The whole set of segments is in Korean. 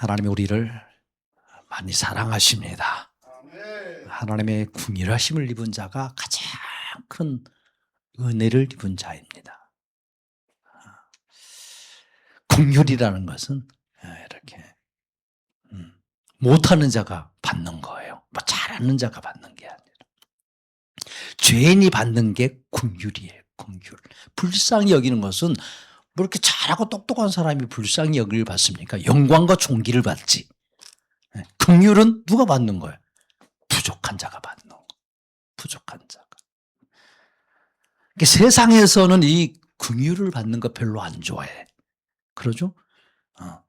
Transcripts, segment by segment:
하나님이 우리를 많이 사랑하십니다. 하나님의 궁휼하심을 입은 자가 가장 큰 은혜를 입은 자입니다. 궁휼이라는 것은 이렇게 못하는 자가 받는 거예요. 뭐 잘하는 자가 받는 게 아니라 죄인이 받는 게 궁휼이에요. 궁휼. 불쌍히 여기는 것은 뭐 이렇게 잘하고 똑똑한 사람이 불쌍히 여기를 받습니까? 영광과 존귀를 받지. 긍휼은 누가 받는 거예요? 부족한 자가 받는 거예요. 부족한 자가. 그러니까 세상에서는 이 긍휼을 받는 거 별로 안 좋아해. 그러죠?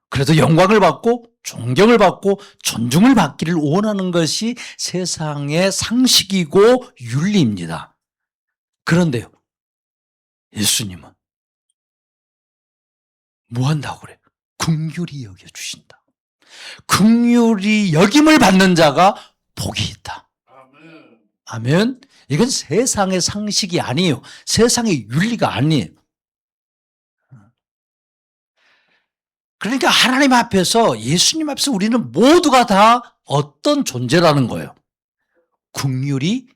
그래도 영광을 받고 존경을 받고 존중을 받기를 원하는 것이 세상의 상식이고 윤리입니다. 그런데요, 예수님은 뭐 한다고 그래요? 긍휼히 여겨주신다. 긍휼히 여김을 받는 자가 복이 있다. 아멘. 이건 세상의 상식이 아니에요. 세상의 윤리가 아니에요. 그러니까 하나님 앞에서, 예수님 앞에서 우리는 모두가 다 어떤 존재라는 거예요? 긍휼히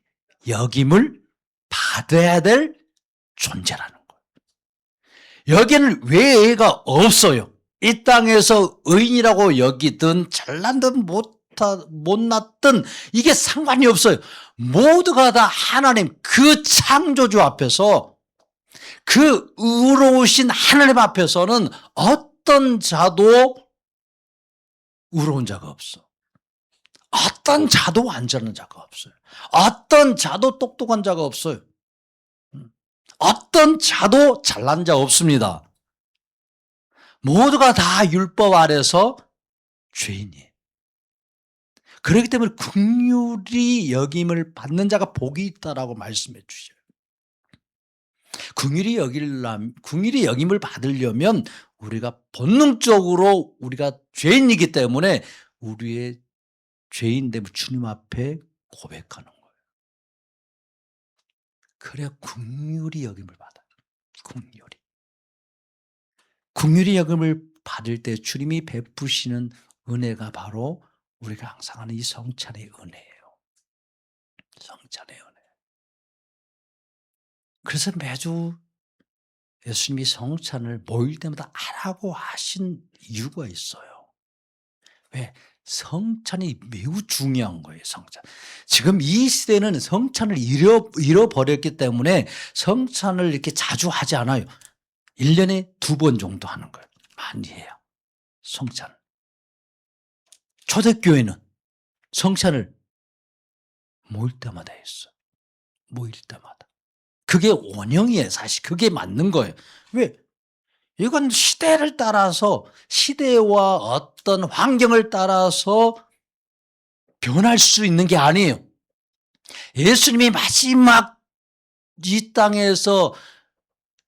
여김을 받아야 될 존재라는 거예요. 여기는 외애가 없어요. 이 땅에서 의인이라고 여기든 잘난든 못났든 이게 상관이 없어요. 모두가 다 하나님 그 창조주 앞에서, 그 의로우신 하나님 앞에서는 어떤 자도 의로운 자가 없어. 어떤 자도 완전한 자가 없어요. 어떤 자도 똑똑한 자가 없어요. 어떤 자도 잘난 자 없습니다. 모두가 다 율법 아래서 죄인이에요. 그렇기 때문에 긍휼히 여김을 받는 자가 복이 있다라고 말씀해 주셔요. 긍휼히 여김을 받으려면 우리가 본능적으로 우리가 죄인이기 때문에 우리의 죄인됨을 주님 앞에 고백하는 거예요. 그래야 긍휼히 여김을 받아요. 긍휼히 여김을 받을 때 주님이 베푸시는 은혜가 바로 우리가 항상 하는 이 성찬의 은혜예요. 성찬의 은혜. 그래서 매주 예수님이 성찬을 모일 때마다 하라고 하신 이유가 있어요. 왜? 성찬이 매우 중요한 거예요. 성찬. 지금 이 시대는 성찬을 잃어버렸기 때문에 성찬을 이렇게 자주 하지 않아요. 1년에 2번 정도 하는 거예요. 많이 해요. 성찬. 초대교회는 성찬을 모일 때마다 했어요. 모일 때마다. 그게 원형이에요. 사실 그게 맞는 거예요. 왜? 이건 시대를 따라서, 시대와 어떤 환경을 따라서 변할 수 있는 게 아니에요. 예수님이 마지막 이 땅에서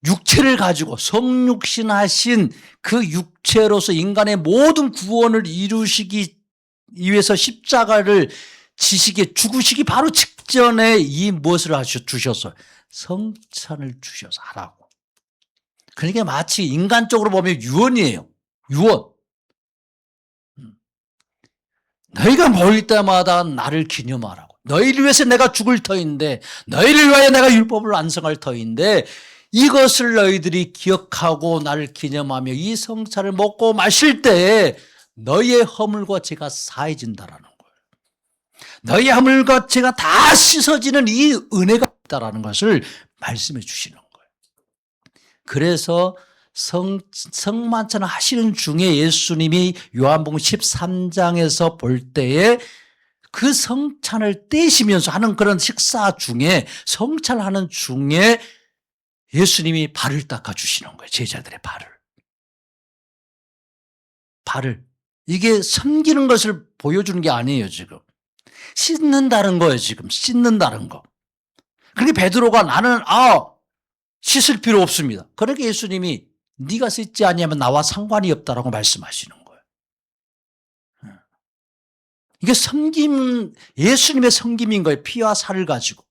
육체를 가지고 성육신 하신 그 육체로서 인간의 모든 구원을 이루시기 위해서 십자가를 지시기에 죽으시기 바로 직전에 이 무엇을 주셨어요? 성찬을 주셔서 하라고. 그러니까 마치 인간적으로 보면 유언이에요. 유언. 너희가 모일 때마다 나를 기념하라고. 너희를 위해서 내가 죽을 터인데, 너희를 위하여 내가 율법을 완성할 터인데, 이것을 너희들이 기억하고 나를 기념하며 이 성찬을 먹고 마실 때에 너희의 허물과 죄가 사해진다라는 거예요. 너희의 허물과 죄가 다 씻어지는 이 은혜가 있다라는 것을 말씀해 주시는 거예요. 그래서 성만찬을 하시는 중에 예수님이 요한복음 13장에서 볼 때에 그 성찬을 떼시면서 하는 그런 식사 중에, 성찬을 하는 중에 예수님이 발을 닦아주시는 거예요. 제자들의 발을. 이게 섬기는 것을 보여주는 게 아니에요, 지금. 씻는다는 거예요, 지금. 씻는다는 거. 그러니까 베드로가 나는, 씻을 필요 없습니다. 그러니까 예수님이 네가 씻지 아니하면 나와 상관이 없다라고 말씀하시는 거예요. 이게 섬김, 예수님의 섬김인 거예요. 피와 살을 가지고.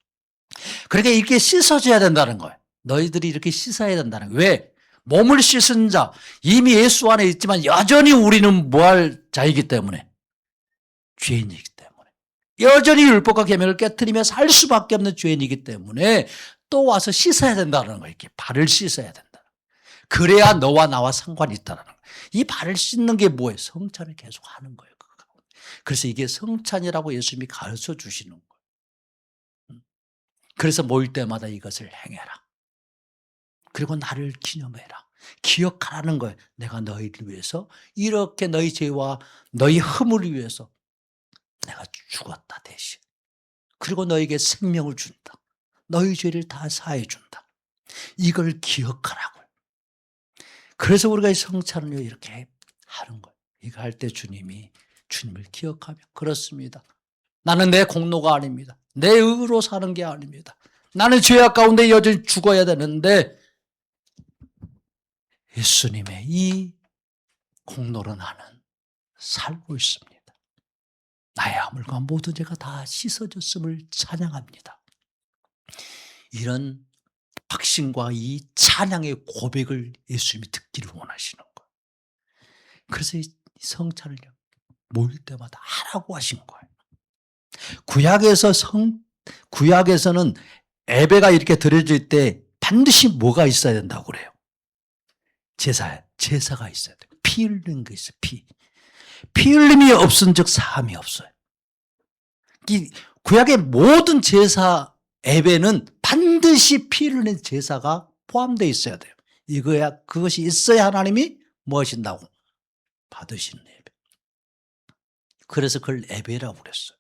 그러니까 이렇게 씻어줘야 된다는 거예요. 너희들이 이렇게 씻어야 된다는 거예요. 왜? 몸을 씻은 자, 이미 예수 안에 있지만 여전히 우리는 뭐할 자이기 때문에, 죄인이기 때문에, 여전히 율법과 계명을 깨트리며 살 수밖에 없는 죄인이기 때문에 또 와서 씻어야 된다는 거예요. 이렇게 발을 씻어야 된다. 그래야 너와 나와 상관이 있다는 거예요. 이 발을 씻는 게 뭐예요? 성찬을 계속 하는 거예요. 그래서 이게 성찬이라고 예수님이 가르쳐 주시는 거예요. 그래서 모일 때마다 이것을 행해라. 그리고 나를 기념해라. 기억하라는 거예요. 내가 너희를 위해서 이렇게 너희 죄와 너희 흠을 위해서 내가 죽었다 대신. 그리고 너에게 생명을 준다. 너희 죄를 다 사해 준다. 이걸 기억하라고요. 그래서 우리가 이 성찬을 이렇게 하는 거예요. 이거 할 때 주님을 기억하며, 그렇습니다. 나는 내 공로가 아닙니다. 내 의로 사는 게 아닙니다. 나는 죄악 가운데 여전히 죽어야 되는데 예수님의 이 공로로 나는 살고 있습니다. 나의 허물과 모든 죄가 다 씻어졌음을 찬양합니다. 이런 확신과 이 찬양의 고백을 예수님이 듣기를 원하시는 거예요. 그래서 이 성찬을 모일 때마다 하라고 하신 거예요. 구약에서는 예배가 이렇게 드려질 때 반드시 뭐가 있어야 된다고 그래요? 제사가 있어야 돼요. 피 흘리는 게 있어요. 피 흘림이 없은 즉 사함이 없어요. 이 구약의 모든 제사 예배는 반드시 피 흘리는 제사가 포함되어 있어야 돼요. 그것이 있어야 하나님이 뭐 하신다고? 받으시는 예배. 그래서 그걸 예배라고 그랬어요.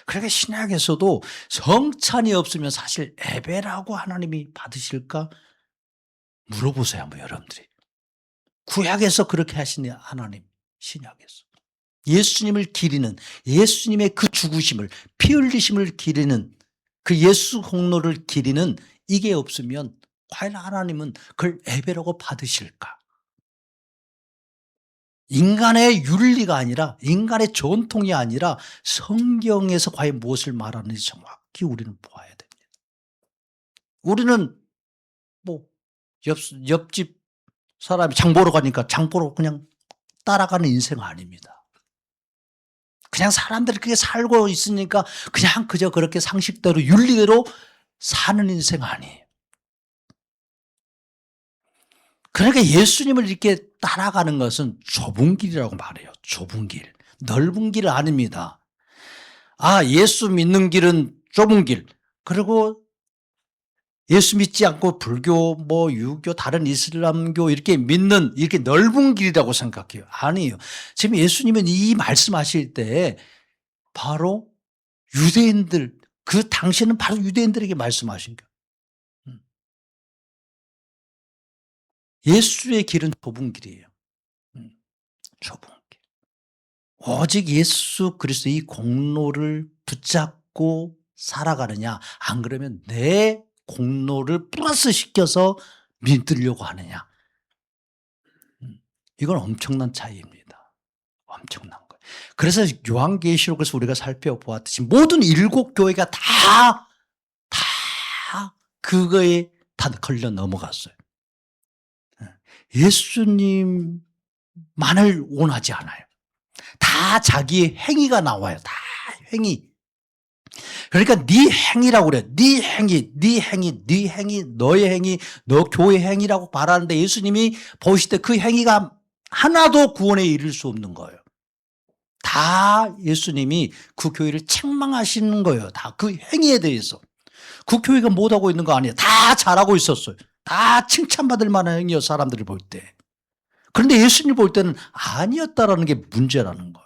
그러니까 신약에서도 성찬이 없으면 사실 예배라고 하나님이 받으실까? 물어보세요, 한번 여러분들이. 구약에서 그렇게 하시네, 하나님. 신약에서. 예수님을 기리는, 예수님의 그 죽으심을, 피 흘리심을 기리는, 그 예수 공로를 기리는 이게 없으면 과연 하나님은 그걸 예배라고 받으실까? 인간의 윤리가 아니라, 인간의 전통이 아니라 성경에서 과연 무엇을 말하는지 정확히 우리는 보아야 됩니다. 우리는 뭐 옆집 사람이 장 보러 가니까 장 보러 그냥 따라가는 인생 아닙니다. 그냥 사람들이 그렇게 살고 있으니까 그냥 그저 그렇게 상식대로 윤리대로 사는 인생 아니에요. 그러니까 예수님을 이렇게 따라가는 것은 좁은 길이라고 말해요. 좁은 길. 넓은 길 아닙니다. 예수 믿는 길은 좁은 길. 그리고 예수 믿지 않고 불교, 유교, 다른 이슬람교 이렇게 믿는 이렇게 넓은 길이라고 생각해요. 아니에요. 지금 예수님은 이 말씀하실 때 바로 유대인들, 그 당시에는 바로 유대인들에게 말씀하신 거예요. 예수의 길은 좁은 길이에요. 좁은 길. 오직 예수 그리스도 이 공로를 붙잡고 살아가느냐, 안 그러면 내 공로를 플러스 시켜서 믿으려고 하느냐. 이건 엄청난 차이입니다. 엄청난 거예요. 그래서 요한계시록에서 우리가 살펴보았듯이 모든 7 교회가 다 그거에 다 걸려 넘어갔어요. 예수님만을 원하지 않아요. 다 자기의 행위가 나와요. 다 행위. 그러니까 네 행위라고 그래요. 네 행위, 너의 행위, 너 교회 행위라고 말하는데 예수님이 보실 때 그 행위가 하나도 구원에 이를 수 없는 거예요. 다 예수님이 그 교회를 책망하시는 거예요. 다 그 행위에 대해서. 그 교회가 못하고 있는 거 아니에요. 다 잘하고 있었어요. 다 칭찬받을 만한 행위요, 사람들이 볼 때. 그런데 예수님 볼 때는 아니었다라는 게 문제라는 거예요.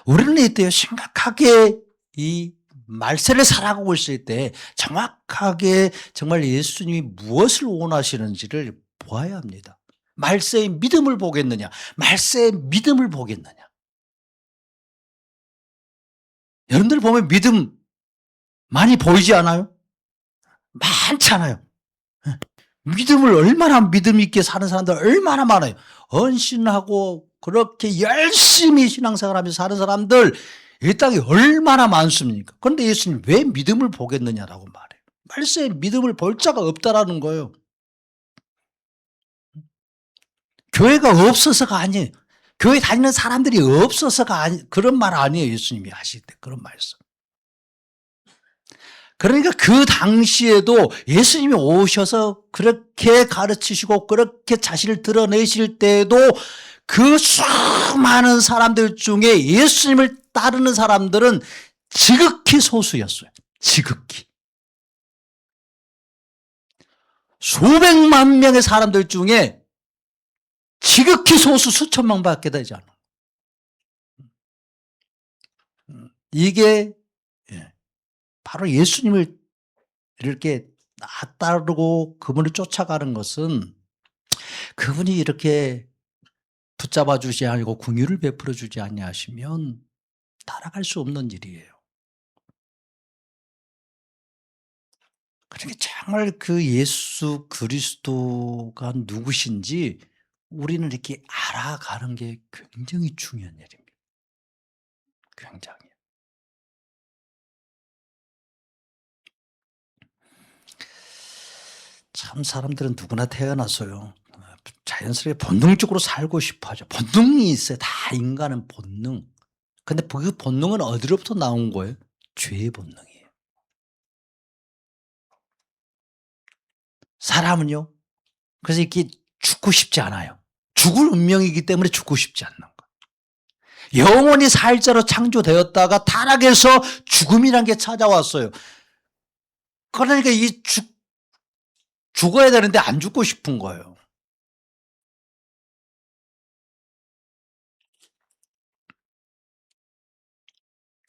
우리는 이때요, 심각하게 이 말세를 살아가고 있을 때 정확하게 정말 예수님이 무엇을 원하시는지를 보아야 합니다. 말세의 믿음을 보겠느냐, 말세의 믿음을 보겠느냐. 여러분들 보면 믿음 많이 보이지 않아요? 많잖아요. 믿음을 얼마나 믿음 있게 사는 사람들 얼마나 많아요. 헌신하고 그렇게 열심히 신앙생활하면서 사는 사람들 이 땅에 얼마나 많습니까? 그런데 예수님 왜 믿음을 보겠느냐라고 말해요. 말세에 믿음을 볼 자가 없다라는 거예요. 교회가 없어서가 아니에요. 교회 다니는 사람들이 없어서가 그런 말 아니에요. 예수님이 하실 때 그런 말씀. 그러니까 그 당시에도 예수님이 오셔서 그렇게 가르치시고 그렇게 자신을 드러내실 때에도 그 수많은 사람들 중에 예수님을 따르는 사람들은 지극히 소수였어요. 지극히. 수백만 명의 사람들 중에 지극히 소수 수천 명밖에 되지 않아. 이게 바로 예수님을 이렇게 따르고 그분을 쫓아가는 것은 그분이 이렇게 붙잡아 주지 않고 긍휼을 베풀어 주지 아니하시면 따라갈 수 없는 일이에요. 그러니까 정말 그 예수 그리스도가 누구신지 우리는 이렇게 알아가는 게 굉장히 중요한 일입니다. 굉장히. 참 사람들은 누구나 태어나서요. 자연스럽게 본능적으로 살고 싶어 하죠. 본능이 있어요. 다 인간은 본능. 근데 그 본능은 어디로부터 나온 거예요? 죄의 본능이에요. 사람은요. 그래서 이렇게 죽고 싶지 않아요. 죽을 운명이기 때문에 죽고 싶지 않는 거예요. 영원히 살 자로 창조되었다가 타락해서 죽음이란 게 찾아왔어요. 그러니까 죽어야 되는데 안 죽고 싶은 거예요.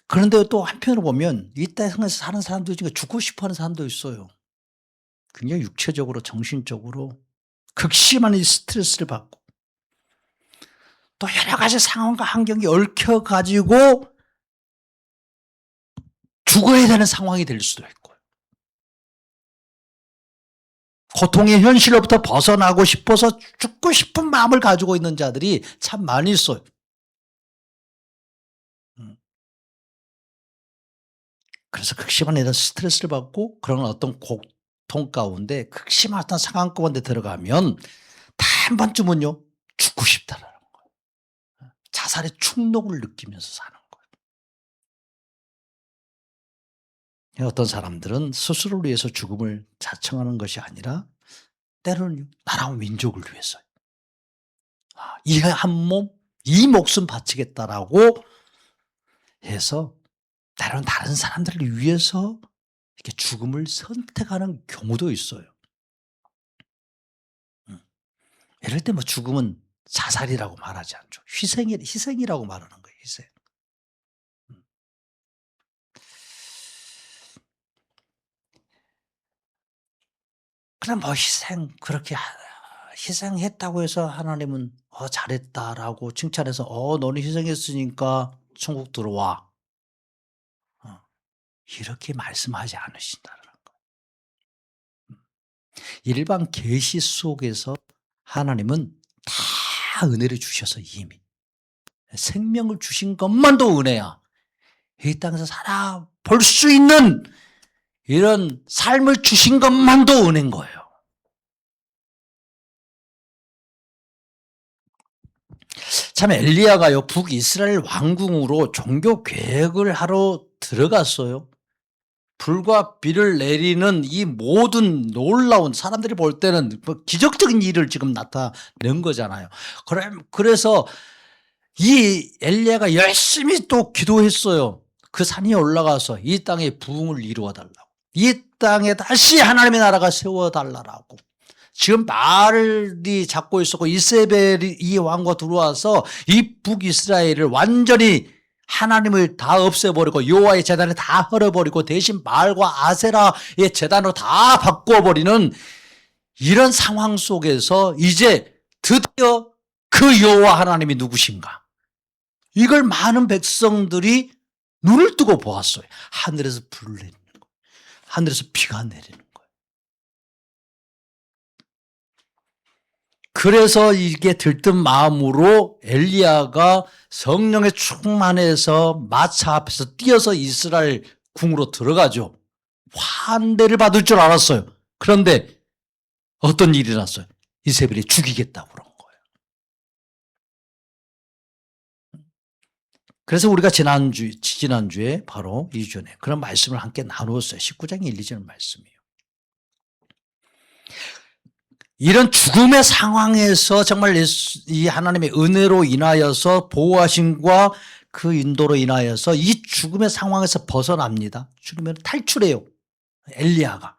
그런데 또 한편으로 보면 이 땅에서 사는 사람들 중에 죽고 싶어하는 사람도 있어요. 굉장히 육체적으로 정신적으로 극심한 이 스트레스를 받고 또 여러 가지 상황과 환경이 얽혀가지고 죽어야 되는 상황이 될 수도 있고요. 고통의 현실로부터 벗어나고 싶어서 죽고 싶은 마음을 가지고 있는 자들이 참 많이 있어요. 그래서 극심한 이런 스트레스를 받고 그런 어떤 고통 가운데 극심한 어떤 상황 가운데 들어가면 다 한 번쯤은요 죽고 싶다라는 거예요. 자살의 충동을 느끼면서 사는 거예요. 어떤 사람들은 스스로를 위해서 죽음을 자청하는 것이 아니라 때로는 나라와 민족을 위해서 이 한 몸, 이 목숨 바치겠다라고 해서 때로는 다른 사람들을 위해서 이렇게 죽음을 선택하는 경우도 있어요. 이럴 때 뭐 죽음은 자살이라고 말하지 않죠. 희생이라고 말하는 거예요. 희생. 그럼 뭐 그렇게 희생했다고 해서 하나님은 잘했다라고 칭찬해서 너는 희생했으니까 천국 들어와. 이렇게 말씀하지 않으신다는 거예요. 일반 계시 속에서 하나님은 다 은혜를 주셔서 이미 생명을 주신 것만도 은혜야. 이 땅에서 살아볼 수 있는 이런 삶을 주신 것만도 은혜인 거예요. 참 엘리야가요 북이스라엘 왕궁으로 종교 계획을 하러 들어갔어요. 불과 비를 내리는 이 모든 놀라운 사람들이 볼 때는 뭐 기적적인 일을 지금 나타낸 거잖아요. 그래서 이 엘리야가 열심히 또 기도했어요. 그 산에 올라가서 이 땅에 부흥을 이루어 달라고. 이 땅에 다시 하나님의 나라가 세워 달라고. 지금 말이 잡고 있었고 이세벨이 이 왕과 들어와서 이 북이스라엘을 완전히 하나님을 다 없애버리고 여호와의 제단을 다 헐어버리고 대신 바알과 아세라의 제단으로 다 바꿔버리는 이런 상황 속에서 이제 드디어 그 여호와 하나님이 누구신가 이걸 많은 백성들이 눈을 뜨고 보았어요. 하늘에서 불을 내리는 거예요. 하늘에서 비가 내리는 거예요. 그래서 이게 들뜬 마음으로 엘리야가 성령에 충만해서 마차 앞에서 뛰어서 이스라엘 궁으로 들어가죠. 환대를 받을 줄 알았어요. 그런데 어떤 일이 났어요? 이세벨이 죽이겠다고 그런 거예요. 그래서 우리가 지난주에 바로 2주 전에 그런 말씀을 함께 나누었어요. 19장에 1, 2절 말씀이에요. 이런 죽음의 상황에서 정말 이 하나님의 은혜로 인하여서 보호하심과 그 인도로 인하여서 이 죽음의 상황에서 벗어납니다. 죽으면 탈출해요. 엘리야가.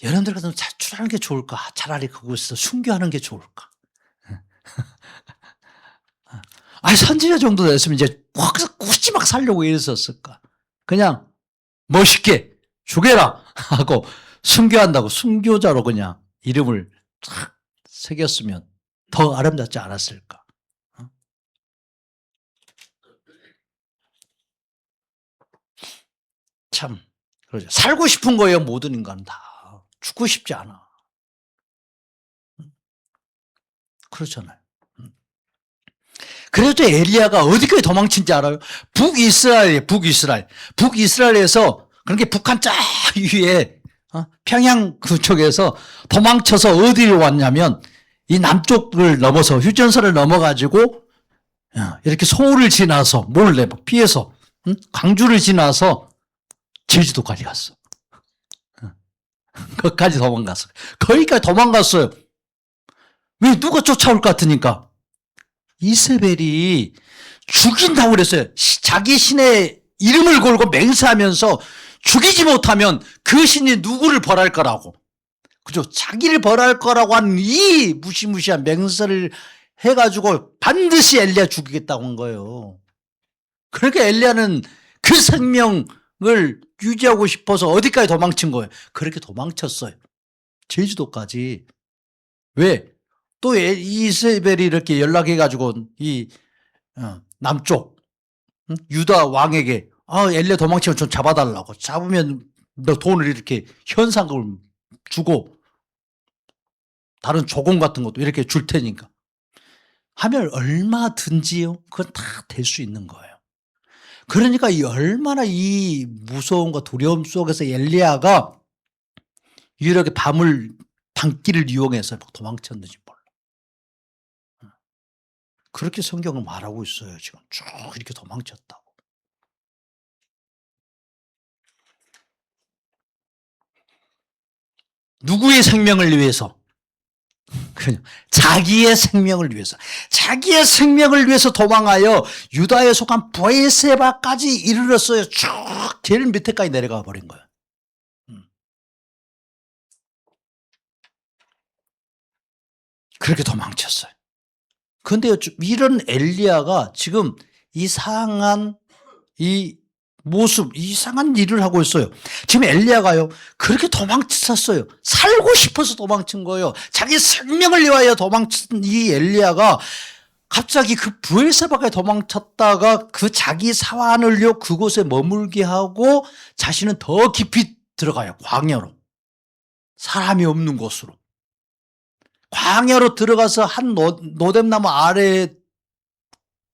여러분들 같으면 탈출하는 게 좋을까? 차라리 그곳에서 순교하는 게 좋을까? 아니, 선지자 정도 됐으면 이제 거기서 굳이 막 살려고 이랬었을까? 그냥 멋있게 죽여라 하고 순교한다고 순교자로 그냥 이름을 탁 새겼으면 더 아름답지 않았을까? 참, 그러죠. 살고 싶은 거예요, 모든 인간은 다. 죽고 싶지 않아. 그렇잖아요. 그래도 엘리야가 어디까지 도망친지 알아요? 북이스라엘이에요, 북이스라엘. 북이스라엘에서, 그러니까 북한 쫙 위에, 평양 그쪽에서 도망쳐서 어디로 왔냐면, 이 남쪽을 넘어서, 휴전선을 넘어가지고, 이렇게 서울을 지나서, 몰래 막 피해서, 광주를 지나서, 제주도까지 갔어. 거기까지 도망갔어. 거기까지 도망갔어요. 왜 누가 쫓아올 것 같으니까? 이세벨이 죽인다고 그랬어요. 자기 신의 이름을 걸고 맹세하면서 죽이지 못하면 그 신이 누구를 벌할 거라고. 그죠? 자기를 벌할 거라고 하는 이 무시무시한 맹세를 해가지고 반드시 엘리야 죽이겠다고 한 거예요. 그러니까 엘리야는 그 생명을 유지하고 싶어서 어디까지 도망친 거예요. 그렇게 도망쳤어요. 제주도까지. 왜? 또 이세벨이 이렇게 연락해가지고 이 남쪽 유다 왕에게 엘리야 도망치면 좀 잡아달라고. 잡으면 너 돈을 이렇게 현상금을 주고 다른 조공 같은 것도 이렇게 줄 테니까 하면 얼마든지요. 그건 다 될 수 있는 거예요. 그러니까 얼마나 이 무서움과 두려움 속에서 엘리야가 이렇게 밤길을 이용해서 도망쳤는지 몰라. 그렇게 성경은 말하고 있어요. 지금 쭉 이렇게 도망쳤다고. 누구의 생명을 위해서? 그냥 자기의 생명을 위해서. 자기의 생명을 위해서 도망하여 유다에 속한 브에세바까지 이르렀어요. 쭉 제일 밑에까지 내려가 버린 거예요. 그렇게 도망쳤어요. 그런데 이런 엘리야가 지금 이상한 이 모습, 이상한 일을 하고 있어요. 지금 엘리야가요, 그렇게 도망쳤어요. 살고 싶어서 도망친 거예요. 자기 생명을 위하여 도망친 이 엘리야가 갑자기 그 브엘세바에 도망쳤다가 그 자기 사환을요, 그곳에 머물게 하고 자신은 더 깊이 들어가요. 광야로. 사람이 없는 곳으로. 광야로 들어가서 한 노뎀나무 아래에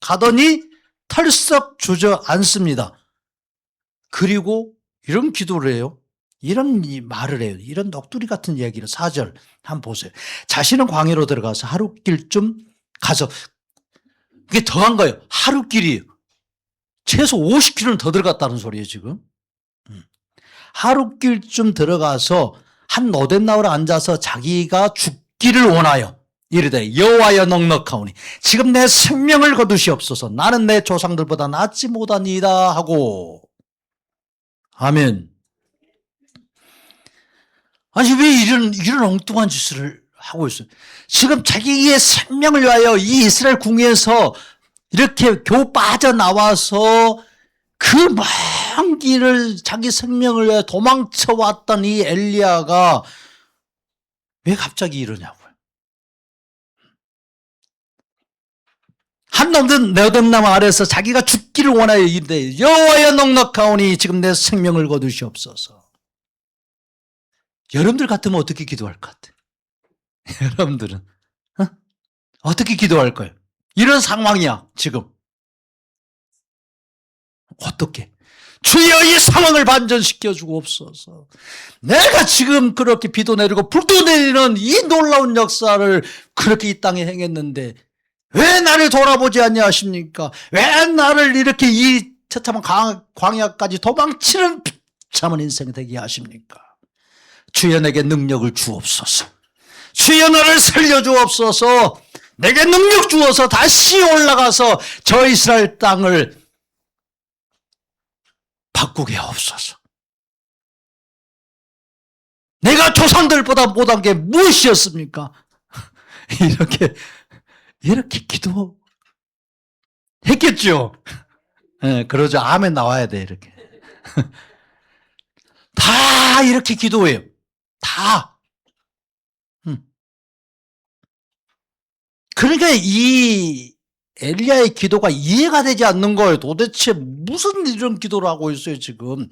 가더니 털썩 주저앉습니다. 그리고 이런 기도를 해요. 이런 말을 해요. 이런 넋두리 같은 이야기를 4절 한번 보세요. 자신은 광야로 들어가서 하루길쯤 가서, 그게 더한 거예요. 하루길이 최소 50km는 더 들어갔다는 소리예요, 지금. 하루길쯤 들어가서 한 노뎀나무에 앉아서 자기가 죽기를 원하여 이르되 여호와여 넉넉하오니 지금 내 생명을 거두시옵소서. 나는 내 조상들보다 낫지 못하니이다 하고. 아멘. 아니 왜 이런 엉뚱한 짓을 하고 있어요? 지금 자기의 생명을 위하여 이 이스라엘 궁에서 이렇게 겨우 빠져나와서 그 먼 길을 자기 생명을 위해 도망쳐왔던 이 엘리야가 왜 갑자기 이러냐고요. 한 놈은 노뎀나무 아래서 자기가 죽기를 원하여 이르되 여호와여 넉넉하오니 지금 내 생명을 거두시옵소서. 여러분들 같으면 어떻게 기도할 것 같아요? 여러분들은 어떻게 기도할 거예요? 이런 상황이야 지금. 어떻게? 주여 이 상황을 반전시켜 주옵소서. 내가 지금 그렇게 비도 내리고 불도 내리는 이 놀라운 역사를 그렇게 이 땅에 행했는데 왜 나를 돌아보지 않냐 하십니까? 왜 나를 이렇게 이 처참한 광야까지 도망치는 비참한 인생 되게 하십니까? 주여 내게 능력을 주옵소서. 주여 나를 살려주옵소서. 내게 능력 주어서 다시 올라가서 저 이스라엘 땅을 바꾸게 하옵소서. 내가 조상들보다 못한 게 무엇이었습니까? 이렇게 기도했겠죠. 네, 그러죠. 아멘 나와야 돼, 이렇게. 다 이렇게 기도해요. 다. 그러니까 이 엘리야의 기도가 이해가 되지 않는 거예요. 도대체 무슨 이런 기도를 하고 있어요, 지금.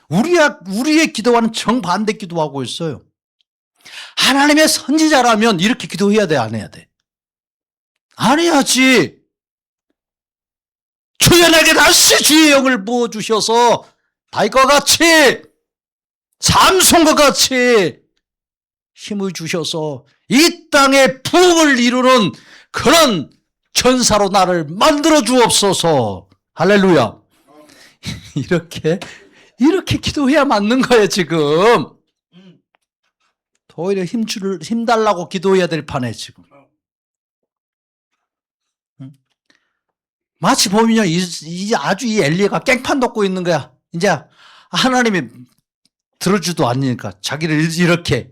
우리의 기도와는 정반대 기도하고 있어요. 하나님의 선지자라면 이렇게 기도해야 돼, 안 해야 돼? 안 해야지. 주여 내게 다시 주의 영을 부어주셔서 다윗과 같이 삼손과 같이 힘을 주셔서 이 땅에 부흥을 이루는 그런 전사로 나를 만들어 주옵소서. 할렐루야. 이렇게 기도해야 맞는 거예요, 지금. 오히려 힘 달라고 기도해야 될 판에 지금. 마치 보면요, 아주 이 엘리야가 깽판 덮고 있는 거야. 이제 하나님이 들어주도 않으니까 자기를 이렇게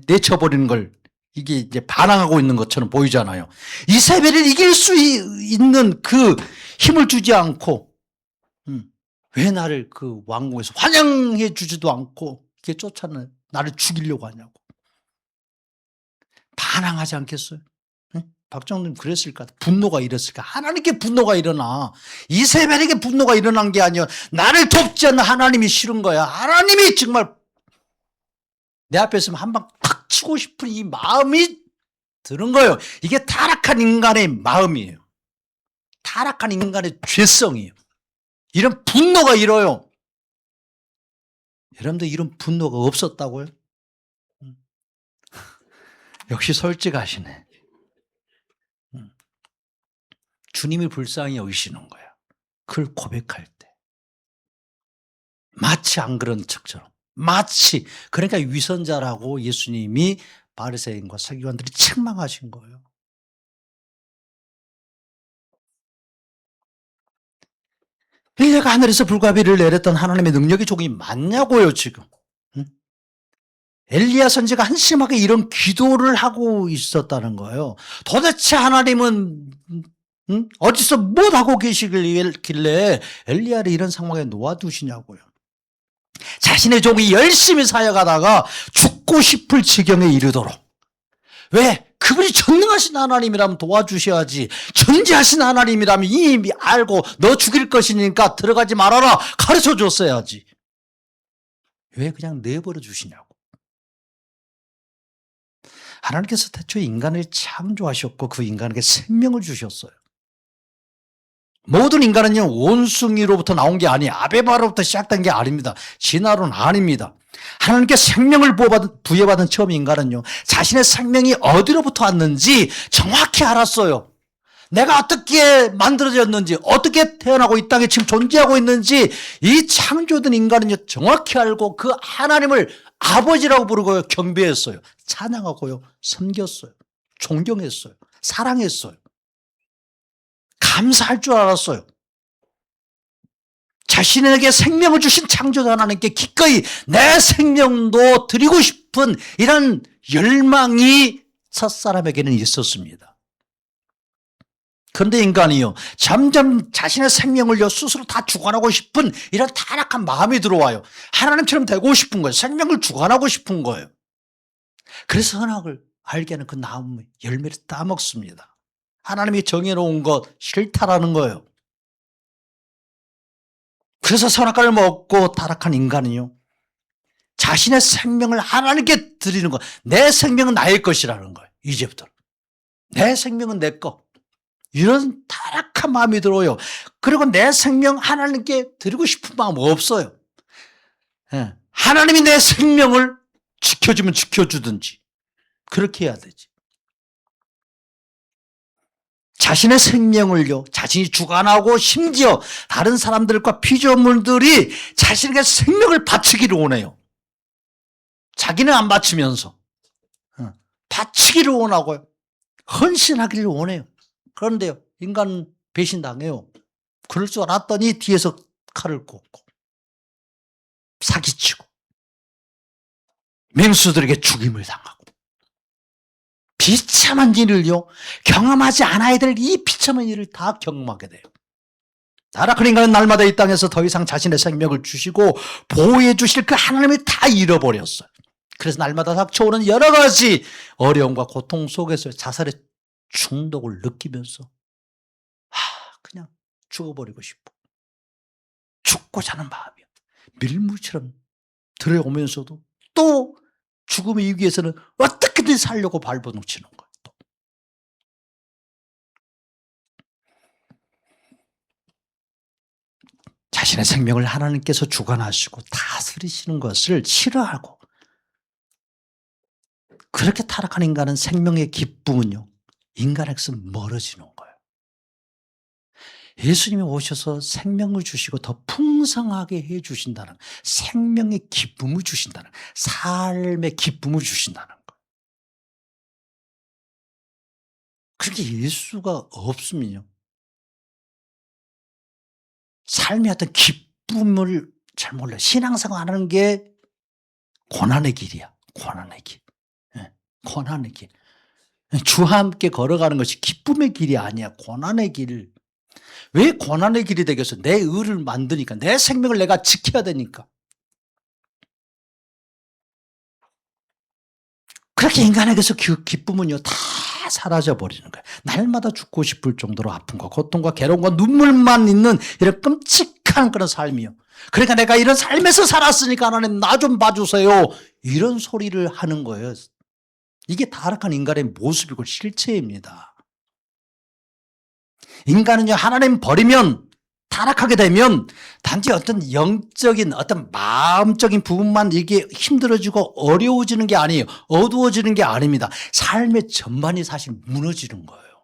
내쳐버리는 걸 이게 이제 반항하고 있는 것처럼 보이잖아요. 이세벨을 이길 수 있는 그 힘을 주지 않고, 왜 나를 그 왕궁에서 환영해 주지도 않고, 이렇게 쫓아내 나를 죽이려고 하냐고. 반항하지 않겠어요? 박정님 그랬을까? 분노가 일었을까? 하나님께 분노가 일어나. 이세벨에게 분노가 일어난 게 아니야. 나를 돕지 않는 하나님이 싫은 거야. 하나님이 정말 내 앞에 있으면 한 방 탁 치고 싶은 이 마음이 드는 거예요. 이게 타락한 인간의 마음이에요. 타락한 인간의 죄성이에요. 이런 분노가 일어요. 여러분들 이런 분노가 없었다고요? 역시 솔직하시네. 주님이 불쌍히 여기시는 거야. 그걸 고백할 때. 마치 안 그런 척처럼. 마치. 그러니까 위선자라고 예수님이 바리새인과 서기관들이 책망하신 거예요. 엘리야가 하늘에서 불과 비를 내렸던 하나님의 능력이 조금이 맞냐고요, 지금. 엘리야 선지가 한심하게 이런 기도를 하고 있었다는 거예요. 도대체 하나님은 어디서 뭘 하고 계시길래 엘리야를 이런 상황에 놓아두시냐고요. 자신의 종이 열심히 사역하다가 죽고 싶을 지경에 이르도록. 왜? 그분이 전능하신 하나님이라면 도와주셔야지. 전지하신 하나님이라면 이미 알고 너 죽일 것이니까 들어가지 말아라 가르쳐 줬어야지. 왜 그냥 내버려 주시냐고. 하나님께서 태초에 인간을 창조하셨고 그 인간에게 생명을 주셨어요. 모든 인간은요, 원숭이로부터 나온 게 아니에요. 아베바로부터 시작된 게 아닙니다. 진화론은 아닙니다. 하나님께 생명을 부여받은 처음 인간은요, 자신의 생명이 어디로부터 왔는지 정확히 알았어요. 내가 어떻게 만들어졌는지, 어떻게 태어나고 이 땅에 지금 존재하고 있는지 이 창조된 인간은요, 정확히 알고 그 하나님을 아버지라고 부르고요, 경배했어요. 찬양하고요, 섬겼어요. 존경했어요. 사랑했어요. 감사할 줄 알았어요. 자신에게 생명을 주신 창조자 하나님께 기꺼이 내 생명도 드리고 싶은 이런 열망이 첫사람에게는 있었습니다. 그런데 인간이요, 점점 자신의 생명을요, 스스로 다 주관하고 싶은 이런 타락한 마음이 들어와요. 하나님처럼 되고 싶은 거예요. 생명을 주관하고 싶은 거예요. 그래서 선악을 알게 하는 그 나무 열매를 따먹습니다. 하나님이 정해놓은 것 싫다라는 거예요. 그래서 선악과를 먹고 타락한 인간은요, 자신의 생명을 하나님께 드리는 것, 내 생명은 나의 것이라는 거예요. 이제부터 내 생명은 내 것. 이런 타락한 마음이 들어요. 그리고 내 생명 하나님께 드리고 싶은 마음 없어요. 예. 하나님이 내 생명을 지켜주면 지켜주든지 그렇게 해야 되지. 자신의 생명을요, 자신이 주관하고 심지어 다른 사람들과 피조물들이 자신에게 생명을 바치기를 원해요. 자기는 안 바치면서 바치기를 원하고요. 헌신하기를 원해요. 그런데요, 인간은 배신당해요. 그럴 줄 알았더니 뒤에서 칼을 꽂고 사기치고 맹수들에게 죽임을 당하고 비참한 일을요, 경험하지 않아야 될 이 비참한 일을 다 경험하게 돼요. 타락한 인간은 날마다 이 땅에서 더 이상 자신의 생명을 주시고 보호해 주실 그 하나님을 다 잃어버렸어요. 그래서 날마다 닥쳐오는 여러 가지 어려움과 고통 속에서 자살의 중독을 느끼면서 그냥 죽어버리고 싶고 죽고자 하는 마음이 밀물처럼 들어오면서도 또 죽음의 이기에서는 어떻게든 살려고 발버둥 치는 거예요. 또. 자신의 생명을 하나님께서 주관하시고 다스리시는 것을 싫어하고 그렇게 타락한 인간은 생명의 기쁨은요, 인간에게서 멀어지는 거예요. 예수님이 오셔서 생명을 주시고 더 풍성하게 해 주신다는, 생명의 기쁨을 주신다는, 삶의 기쁨을 주신다는 거예요. 그렇게 예수가 없으면요, 삶의 어떤 기쁨을 잘 몰라요. 신앙생활 하는 게 고난의 길이야. 고난의 길. 고난의 길. 주와 함께 걸어가는 것이 기쁨의 길이 아니야. 고난의 길. 왜 고난의 길이 되겠어? 내 의를 만드니까. 내 생명을 내가 지켜야 되니까. 그렇게 인간에게서 그 기쁨은요, 다 사라져버리는 거예요. 날마다 죽고 싶을 정도로 아픔과 고통과 괴로움과 눈물만 있는 이런 끔찍한 그런 삶이요. 그러니까 내가 이런 삶에서 살았으니까 하나님 나 좀 봐주세요. 이런 소리를 하는 거예요. 이게 타락한 인간의 모습이고 실체입니다. 인간은요, 하나님 버리면, 타락하게 되면 단지 어떤 영적인, 어떤 마음적인 부분만 이게 힘들어지고 어려워지는 게 아니에요. 어두워지는 게 아닙니다. 삶의 전반이 사실 무너지는 거예요.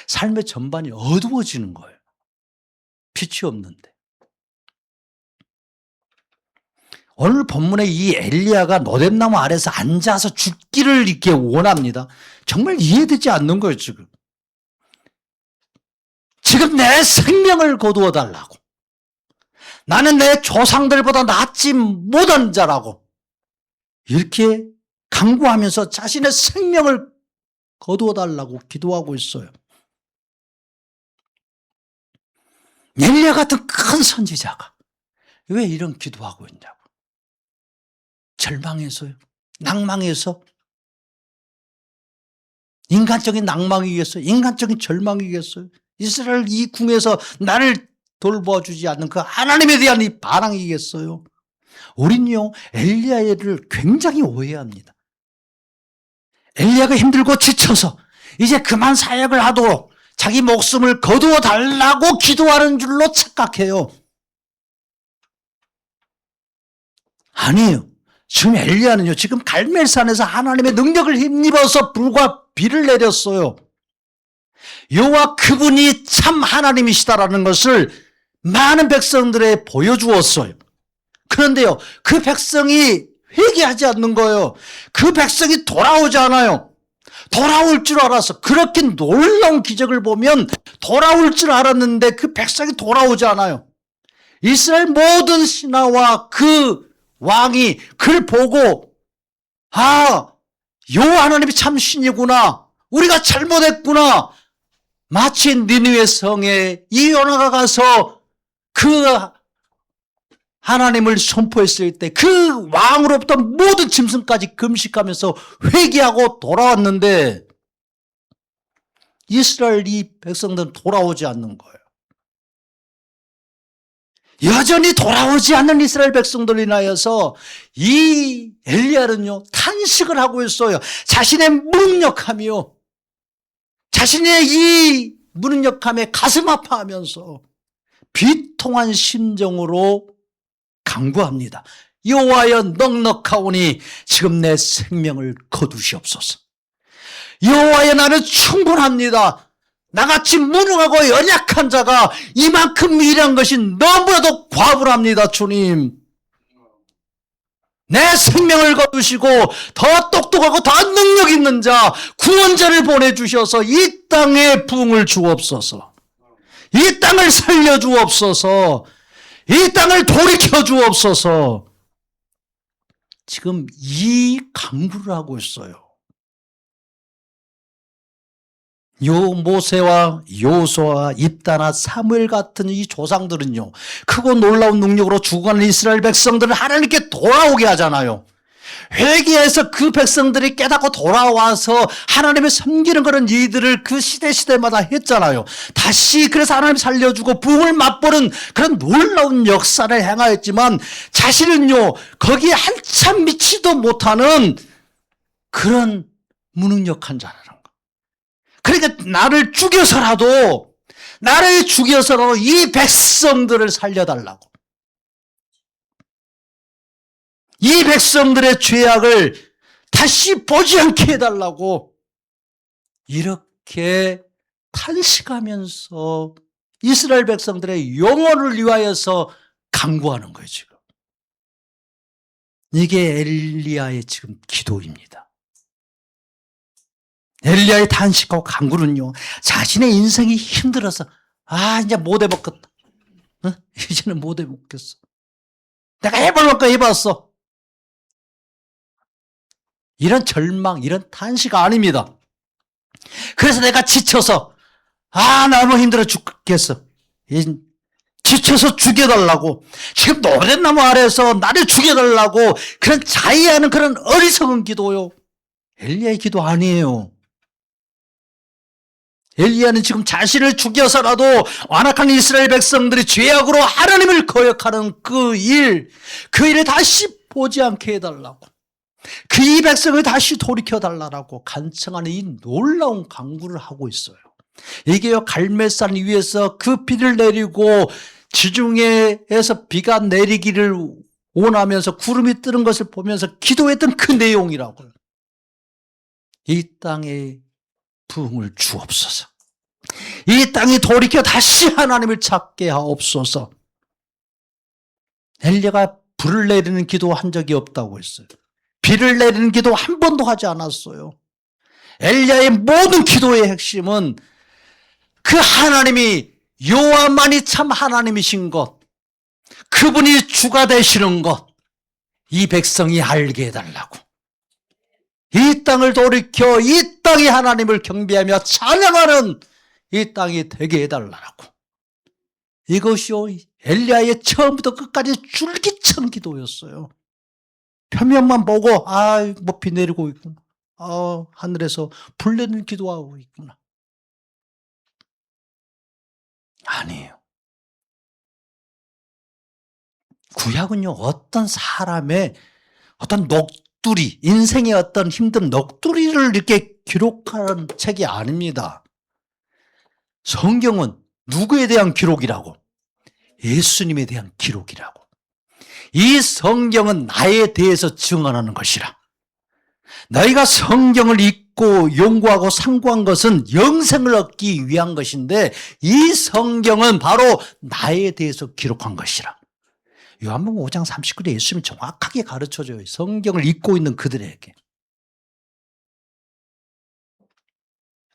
삶의 전반이 어두워지는 거예요. 빛이 없는데. 오늘 본문의 이 엘리야가 노뎀나무 아래서 앉아서 죽기를 이렇게 원합니다. 정말 이해되지 않는 거예요, 지금. 지금 내 생명을 거두어 달라고. 나는 내 조상들보다 낫지 못한 자라고. 이렇게 강구하면서 자신의 생명을 거두어 달라고 기도하고 있어요. 엘리야 같은 큰 선지자가 왜 이런 기도하고 있냐고. 절망해서요. 낭망해서. 인간적인 낭망이겠어요? 인간적인 절망이겠어요? 이스라엘 이 궁에서 나를 돌봐주지 않는 그 하나님에 대한 이 반항이겠어요? 우린요, 엘리야를 굉장히 오해합니다. 엘리야가 힘들고 지쳐서 이제 그만 사역을 하도록 자기 목숨을 거두어 달라고 기도하는 줄로 착각해요. 아니에요. 지금 엘리야는요, 지금 갈멜산에서 하나님의 능력을 힘입어서 불과 비를 내렸어요. 여호와 그분이 참 하나님이시다라는 것을 많은 백성들에 보여주었어요. 그런데요, 그 백성이 회개하지 않는 거예요. 그 백성이 돌아오지 않아요. 돌아올 줄 알았어. 그렇게 놀라운 기적을 보면 돌아올 줄 알았는데 그 백성이 돌아오지 않아요. 이스라엘 모든 신하와 그 왕이 그를 보고 여호와 하나님이 참 신이구나. 우리가 잘못했구나. 마치 니느웨 성에 이 요나가 가서 그 하나님을 선포했을 때 그 왕으로부터 모든 짐승까지 금식하면서 회개하고 돌아왔는데 이스라엘 이 백성들은 돌아오지 않는 거예요. 여전히 돌아오지 않는 이스라엘 백성들로 인하여서 이 엘리야는요, 탄식을 하고 있어요. 자신의 무능력하며 자신의 이 무능력함에 가슴 아파하면서 비통한 심정으로 간구합니다. 여호와여 넉넉하오니 지금 내 생명을 거두시옵소서. 여호와여 나는 충분합니다. 나같이 무능하고 연약한 자가 이만큼 일한 것이 너무나도 과분합니다. 주님, 내 생명을 거두시고 더 똑똑하고 더 능력 있는 자 구원자를 보내주셔서 이 땅에 부흥을 주옵소서. 이 땅을 살려주옵소서. 이 땅을 돌이켜 주옵소서. 지금 이 간구를 하고 있어요. 모세와 여호수아와 입다나 사무엘 같은 이 조상들은요, 크고 놀라운 능력으로 죽어가는 이스라엘 백성들을 하나님께 돌아오게 하잖아요. 회개해서 그 백성들이 깨닫고 돌아와서 하나님을 섬기는 그런 일들을 그 시대마다 했잖아요. 다시 그래서 하나님 살려주고 부흥을 맛보는 그런 놀라운 역사를 행하였지만 자신은요, 거기에 한참 미치도 못하는 그런 무능력한 자라는 거. 그러니까 나를 죽여서라도 이 백성들을 살려달라고, 이 백성들의 죄악을 다시 보지 않게 해달라고 이렇게 탄식하면서 이스라엘 백성들의 영혼을 위하여서 간구하는 거예요. 지금 이게 엘리야의 지금 기도입니다. 엘리야의 탄식하고 간구는요, 자신의 인생이 힘들어서 이제 못 해먹겠다, 이제는 못 해먹겠어, 내가 해볼 만큼 해봤어, 이런 절망, 이런 탄식 아닙니다. 그래서 내가 지쳐서 너무 힘들어 죽겠어, 지쳐서 죽여달라고, 지금 노랫나무 아래에서 나를 죽여달라고 그런 자의하는 그런 어리석은 기도요, 엘리야의 기도 아니에요. 엘리야는 지금 자신을 죽여서라도 완악한 이스라엘 백성들이 죄악으로 하나님을 거역하는 그 일을 다시 보지 않게 해달라고, 그 이 백성을 다시 돌이켜달라고 간청하는 이 놀라운 간구를 하고 있어요. 이게요, 갈멜산 위에서 그 비를 내리고 지중해에서 비가 내리기를 원하면서 구름이 뜨는 것을 보면서 기도했던 그 내용이라고요. 이 땅에 부흥을 주옵소서. 이 땅이 돌이켜 다시 하나님을 찾게 하옵소서. 엘리야가 불을 내리는 기도한 적이 없다고 했어요. 비를 내리는 기도 한 번도 하지 않았어요. 엘리야의 모든 기도의 핵심은 그 하나님이 여호와만이 참 하나님이신 것, 그분이 주가 되시는 것, 이 백성이 알게 해달라고, 이 땅을 돌이켜 이 땅이 하나님을 경배하며 찬양하는 이 땅이 되게 해달라고. 이것이요, 엘리야의 처음부터 끝까지 줄기찬 기도였어요. 표면만 보고 비 내리고 있구나, 하늘에서 불 내리는 기도하고 있구나, 아니에요. 구약은요, 어떤 사람의 어떤 녹두리, 인생의 어떤 힘든 녹두리를 이렇게 기록하는 책이 아닙니다. 성경은 누구에 대한 기록이라고? 예수님에 대한 기록이라고. 이 성경은 나에 대해서 증언하는 것이라. 너희가 성경을 읽고 연구하고 상고한 것은 영생을 얻기 위한 것인데, 이 성경은 바로 나에 대해서 기록한 것이라. 요한복음 5장 39절에 예수님이 정확하게 가르쳐줘요. 성경을 읽고 있는 그들에게.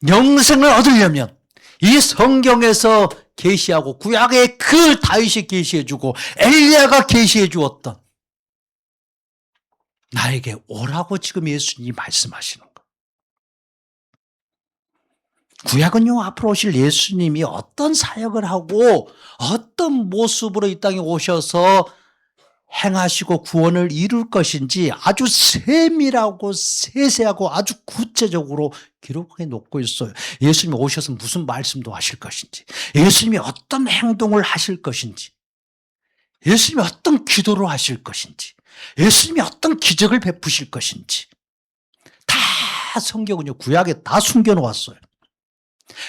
영생을 얻으려면 이 성경에서 계시하고, 구약의 그 다윗이 계시해주고 엘리야가 계시해 주었던 나에게 오라고 지금 예수님이 말씀하시는 거. 구약은요, 앞으로 오실 예수님이 어떤 사역을 하고 어떤 모습으로 이 땅에 오셔서 행하시고 구원을 이룰 것인지 아주 세밀하고 세세하고 아주 구체적으로 기록해 놓고 있어요. 예수님이 오셔서 무슨 말씀도 하실 것인지, 예수님이 어떤 행동을 하실 것인지, 예수님이 어떤 기도를 하실 것인지, 예수님이 어떤 기적을 베푸실 것인지 다 성경은요, 구약에 다 숨겨놓았어요.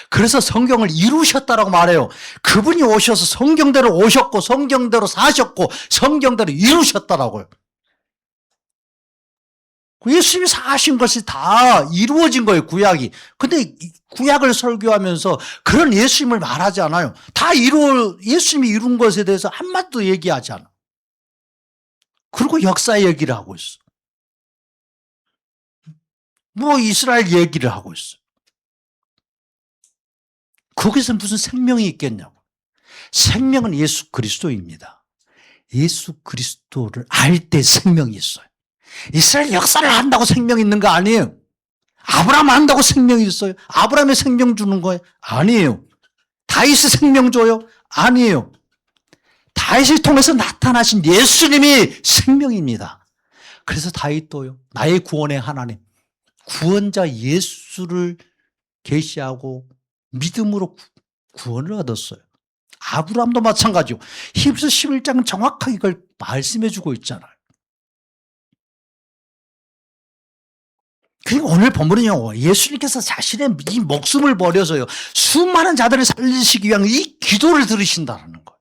그래서 성경을 이루셨다라고 말해요. 그분이 오셔서 성경대로 오셨고 성경대로 사셨고 성경대로 이루셨다라고요. 예수님이 사신 것이 다 이루어진 거예요, 구약이. 근데 구약을 설교하면서 그런 예수님을 말하지 않아요. 예수님이 이룬 것에 대해서 한마디도 얘기하지 않아. 그리고 역사 얘기를 하고 있어. 뭐 이스라엘 얘기를 하고 있어. 거기서 무슨 생명이 있겠냐고. 생명은 예수 그리스도입니다. 예수 그리스도를 알 때 생명이 있어요. 이스라엘 역사를 한다고 생명이 있는 거 아니에요. 아브라함 한다고 생명이 있어요. 아브라함의 생명 주는 거예요. 아니에요. 다윗의 생명 줘요. 아니에요. 다윗을 통해서 나타나신 예수님이 생명입니다. 그래서 다윗도요. 나의 구원의 하나님, 구원자 예수를 계시하고 믿음으로 구원을 얻었어요. 아브라함도 마찬가지요. 히브리서 11장은 정확하게 이걸 말씀해 주고 있잖아요. 그리고 오늘 본문은요, 예수님께서 자신의 이 목숨을 버려서요, 수많은 자들을 살리시기 위한 이 기도를 들으신다는 거예요.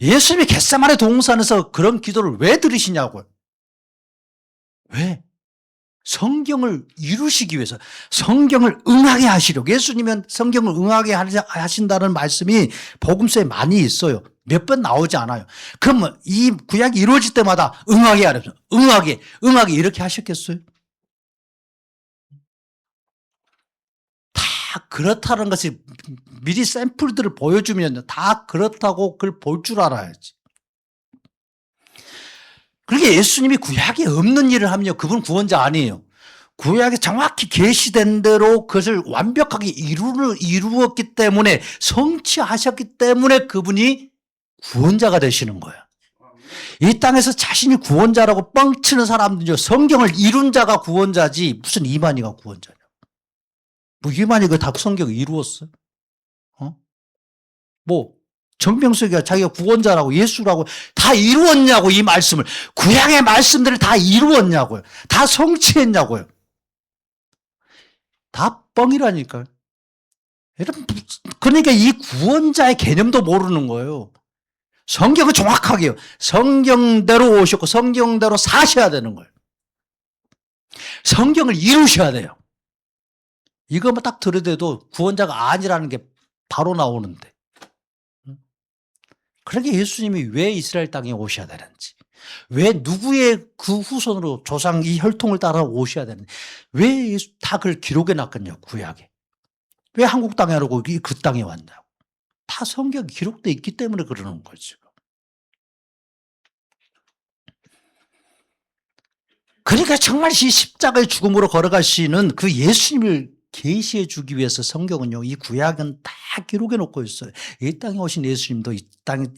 예수님이 겟세마네 동산에서 그런 기도를 왜 들으시냐고요. 왜? 성경을 이루시기 위해서, 성경을 응하게 하시려고. 예수님은 성경을 응하게 하신다는 말씀이 복음서에 많이 있어요. 몇 번 나오지 않아요. 그럼 이 구약이 이루어질 때마다 응하게 하려면 응하게 이렇게 하셨겠어요? 다 그렇다는 것이 미리 샘플들을 보여주면 다 그렇다고 그걸 볼 줄 알아야지. 그러니까 예수님이 구약에 없는 일을 하면요, 그분 구원자 아니에요. 구약에 정확히 계시된 대로 그것을 완벽하게 이루었기 때문에, 성취하셨기 때문에 그분이 구원자가 되시는 거예요. 이 땅에서 자신이 구원자라고 뻥치는 사람들은요, 성경을 이룬 자가 구원자지 무슨 이만희가 구원자냐. 뭐 이만희가 다 성경을 이루었어? 뭐 정병석이가 자기가 구원자라고 예수라고 다 이루었냐고. 이 말씀을, 구약의 말씀들을 다 이루었냐고요. 다 성취했냐고요. 다 뻥이라니까요. 여러분, 그러니까 이 구원자의 개념도 모르는 거예요. 성경은 정확하게요. 성경대로 오셨고 성경대로 사셔야 되는 거예요. 성경을 이루셔야 돼요. 이거만 딱 들어도 구원자가 아니라는 게 바로 나오는데. 그러니까 예수님이 왜 이스라엘 땅에 오셔야 되는지, 왜 누구의 그 후손으로 조상 이 혈통을 따라 오셔야 되는지, 왜 다 그걸 기록해 놨겠냐고. 구약에 왜 한국 땅에 안 오고 그 땅에 왔냐고. 다 성경에 기록되어 있기 때문에 그러는 거죠. 그러니까 정말 이 십자가의 죽음으로 걸어가시는 그 예수님을 계시해 주기 위해서 성경은요, 이 구약은 다 기록해 놓고 있어요. 이 땅에 오신 예수님도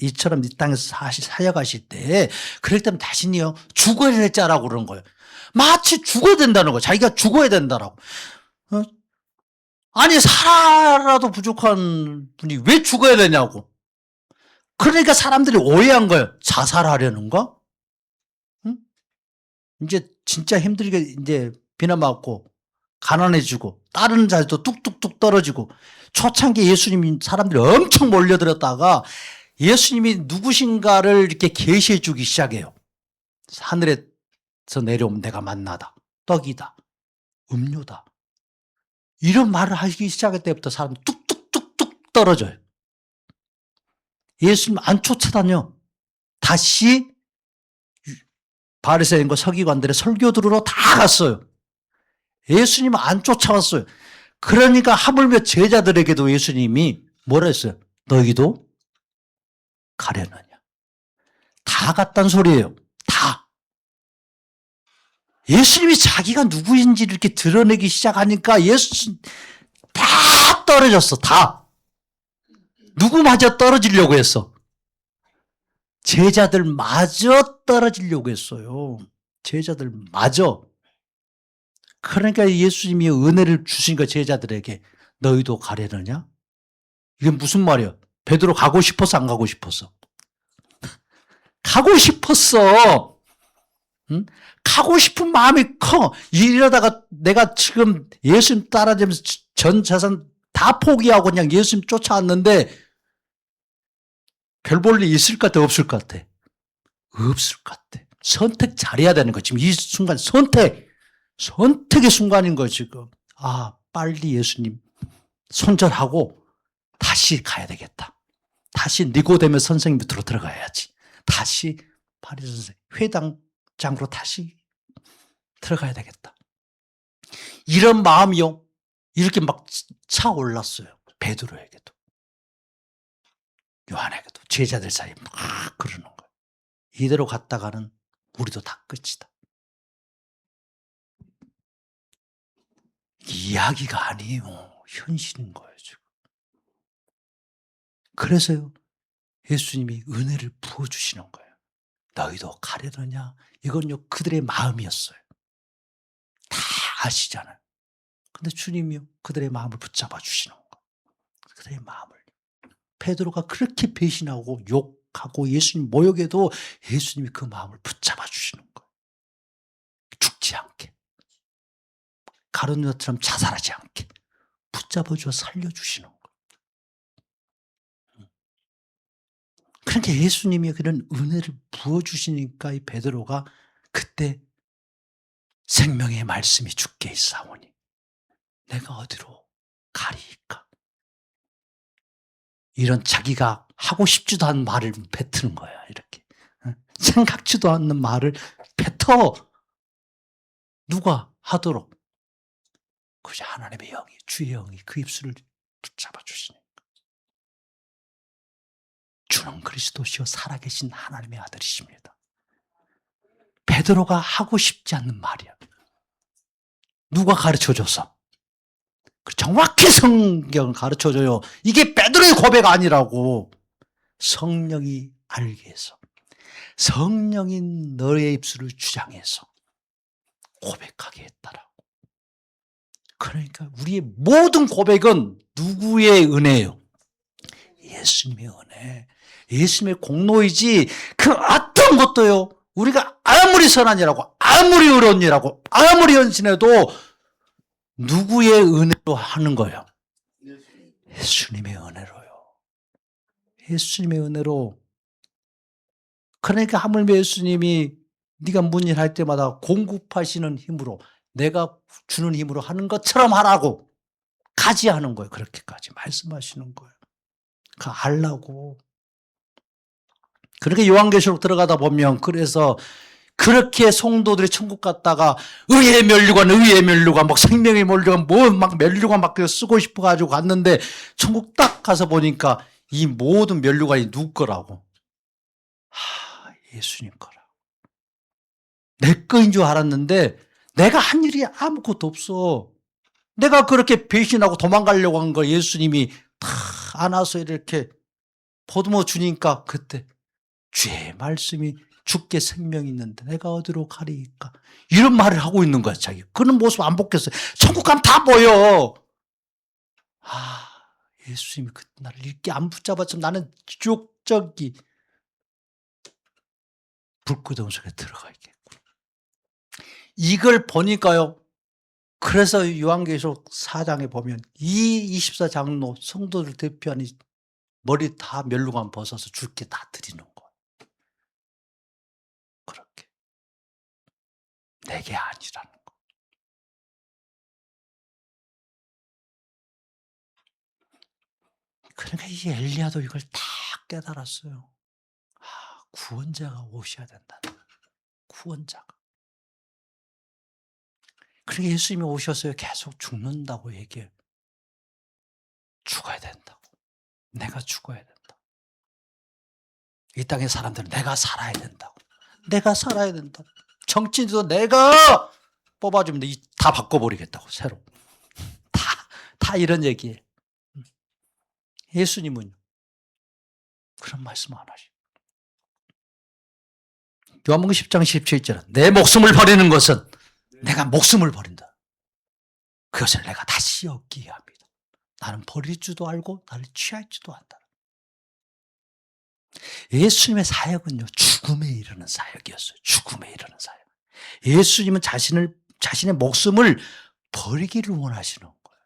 이처럼 이 땅에서 사역하실 때, 그럴 때면 자신이요, 죽어야 될 자라고 그러는 거예요. 마치 죽어야 된다는 거예요. 자기가 죽어야 된다라고. 아니, 살아라도 부족한 분이 왜 죽어야 되냐고. 그러니까 사람들이 오해한 거예요. 자살하려는가? 응? 이제 진짜 힘들게 이제 비난받고 가난해지고 다른 자들도 뚝뚝뚝 떨어지고, 초창기 예수님이 사람들이 엄청 몰려들었다가 예수님이 누구신가를 이렇게 계시해 주기 시작해요. 하늘에서 내려오면 내가 만나다, 떡이다, 음료다, 이런 말을 하기 시작할 때부터 사람이 뚝뚝뚝뚝 떨어져요. 예수님 안 쫓아다녀. 다시 바리새인과 서기관들의 설교 들으러 다 갔어요. 예수님은 안 쫓아왔어요. 그러니까 하물며 제자들에게도 예수님이 뭐라 했어요? 너희도 가려느냐. 다 갔단 소리예요. 다. 예수님이 자기가 누구인지를 이렇게 드러내기 시작하니까 예수 다 떨어졌어. 다. 누구마저 떨어지려고 했어? 제자들마저 떨어지려고 했어요. 제자들마저. 그러니까 예수님이 은혜를 주시니까 제자들에게 너희도 가려느냐? 이게 무슨 말이야? 베드로 가고 싶어서 안 가고 싶어서? 가고 싶었어. 응? 가고 싶은 마음이 커. 이러다가 내가 지금 예수님 따라다니면서 전 재산 다 다 포기하고 그냥 예수님 쫓아왔는데 별 볼 일 있을 것 같아, 없을 것 같아? 없을 것 같아. 선택 잘해야 되는 거. 지금 이 순간 선택의 순간인 거 지금. 아, 빨리 예수님 손절하고 다시 가야 되겠다. 다시 니고데모 선생님 밑으로 들어가야지. 다시 바리새인 선생 회당장으로 다시 들어가야 되겠다. 이런 마음이요. 이렇게 막 차올랐어요. 베드로에게도. 요한에게도. 제자들 사이에 막 그러는 거예요. 이대로 갔다가는 우리도 다 끝이다. 이야기가 아니에요. 현실인 거예요, 지금. 그래서요, 예수님이 은혜를 부어주시는 거예요. 너희도 가려느냐? 이건요, 그들의 마음이었어요. 다 아시잖아요. 근데 주님이요, 그들의 마음을 붙잡아 주시는 거예요. 그들의 마음을. 베드로가 그렇게 배신하고 욕하고 예수님 모욕해도 예수님이 그 마음을 붙잡아 주시는 거예요. 죽지 않게. 가룟유다처럼 자살하지 않게. 붙잡아 주어 살려주시는 거예요. 그러니까 예수님이 그런 은혜를 부어주시니까 이 베드로가 그때 생명의 말씀이 주께 있사오니 내가 어디로 가리이까. 이런 자기가 하고 싶지도 않은 말을 뱉는 거야. 이렇게 생각지도 않는 말을 뱉어. 누가 하도록? 그저 하나님의 영이, 주의 영이 그 입술을 붙잡아 주시니까. 주는 그리스도시요 살아계신 하나님의 아들이십니다. 베드로가 하고 싶지 않는 말이야. 누가 가르쳐줘서? 정확히 성경을 가르쳐줘요. 이게 베드로의 고백 아니라고. 성령이 알게 해서. 성령이 너의 입술을 주장해서 고백하게 했다라고. 그러니까 우리의 모든 고백은 누구의 은혜예요? 예수님의 은혜. 예수님의 공로이지 그 어떤 것도요. 우리가 아무리 선한 일하고 아무리 의로운 일하고 아무리 헌신해도 누구의 은혜로 하는 거예요? 예수님의 은혜로요. 예수님의 은혜로. 그러니까 하물며 예수님이 네가 무슨 일 할 때마다 공급하시는 힘으로 내가 주는 힘으로 하는 것처럼 하라고 까지 하는 거예요. 그렇게까지 말씀하시는 거예요. 그 알라고. 그렇게 요한계시록 들어가다 보면 그래서 그렇게 성도들이 천국 갔다가 의의 면류관 막 생명의 면류관 막 면류관 막 쓰고 싶어 가지고 갔는데 천국 딱 가서 보니까 이 모든 면류관이 누구 거라고? 예수님 거라고. 내 거인 줄 알았는데 내가 한 일이 아무것도 없어. 내가 그렇게 배신하고 도망가려고 한 거 예수님이 다 안아서 이렇게 보듬어 주니까 그때 주의 말씀이 주께 생명이 있는데 내가 어디로 가리이까. 이런 말을 하고 있는 거야, 자기. 그런 모습 안 보겠어요. 천국 가면 다 보여. 예수님이 그 나를 이렇게 안 붙잡았으면 나는 지옥적이 불구덩 속에 들어가 있겠고. 이걸 보니까요. 그래서 요한계시록 4장에 보면 이 24장로 성도들 대표하는 머리 다 면류관 벗어서 주께 다 드리는 거예요. 그렇게. 내게 아니라는 거. 그러니까 이 엘리야도 이걸 다 깨달았어요. 구원자가 오셔야 된다. 구원자가. 그러니까 예수님이 오셔서요 계속 죽는다고 얘기해요. 죽어야 된다고. 내가 죽어야 된다. 이 땅의 사람들은 내가 살아야 된다고. 내가 살아야 된다고. 정치인도 내가 뽑아주면 다 바꿔버리겠다고 새로. 다 이런 얘기예요. 예수님은요. 그런 말씀 안 하시고. 요한복음 10장 17절은 내 목숨을 버리는 것은 내가 목숨을 버린다. 그것을 내가 다시 얻기 위함이다. 나는 버릴 줄도 알고 나를 취할 줄도 안다. 예수님의 사역은요. 죽음에 이르는 사역이었어요. 죽음에 이르는 사역. 예수님은 자신의 목숨을 버리기를 원하시는 거예요.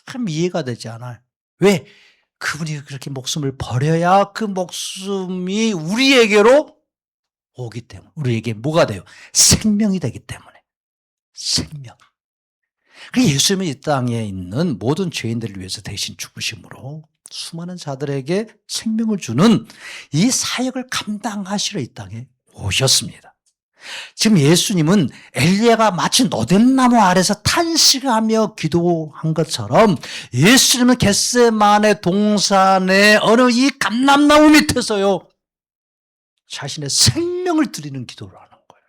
참 이해가 되지 않아요. 왜? 그분이 그렇게 목숨을 버려야 그 목숨이 우리에게로 오기 때문에. 우리에게 뭐가 돼요? 생명이 되기 때문에. 생명. 예수님은 이 땅에 있는 모든 죄인들을 위해서 대신 죽으심으로 수많은 자들에게 생명을 주는 이 사역을 감당하시러 이 땅에 오셨습니다. 지금 예수님은 엘리야가 마치 노뎀나무 아래서 탄식하며 기도한 것처럼 예수님은 겟세마네 동산의 어느 이 감람나무 밑에서요 자신의 생명을 드리는 기도를 하는 거예요.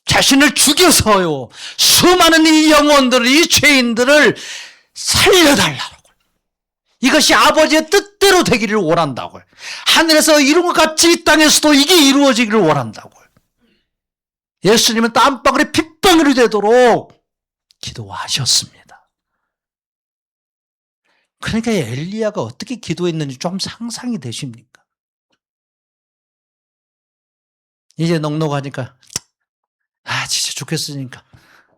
자신을 죽여서요 수많은 이 영혼들을, 이 죄인들을 살려달라고. 이것이 아버지의 뜻대로 되기를 원한다고요. 하늘에서 이룬 것 같이 이 땅에서도 이게 이루어지기를 원한다고요. 예수님은 땀방울이 핏방울이 되도록 기도하셨습니다. 그러니까 엘리야가 어떻게 기도했는지 좀 상상이 되십니까? 이제 넉넉하니까 진짜 죽겠으니까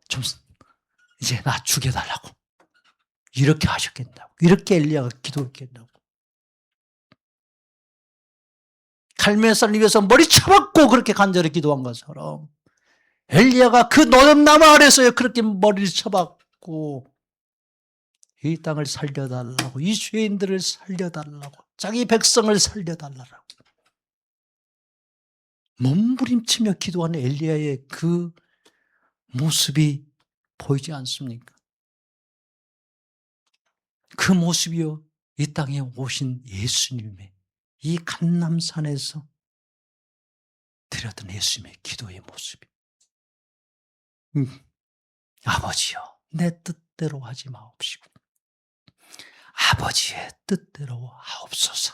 좀 이제 나 죽여달라고. 이렇게 하셨겠다고. 이렇게 엘리야가 기도했겠다고. 갈멜산 위에서 머리 쳐박고 그렇게 간절히 기도한 것처럼 엘리야가 그 노뎀나무 아래서 그렇게 머리를 쳐박고 이 땅을 살려달라고, 이 죄인들을 살려달라고, 자기 백성을 살려달라고 몸부림치며 기도하는 엘리야의 그 모습이 보이지 않습니까? 그 모습이요, 이 땅에 오신 예수님의 이 감람산에서 드렸던 예수님의 기도의 모습이. 아버지여, 내 뜻대로 하지 마옵시고 아버지의 뜻대로 하옵소서.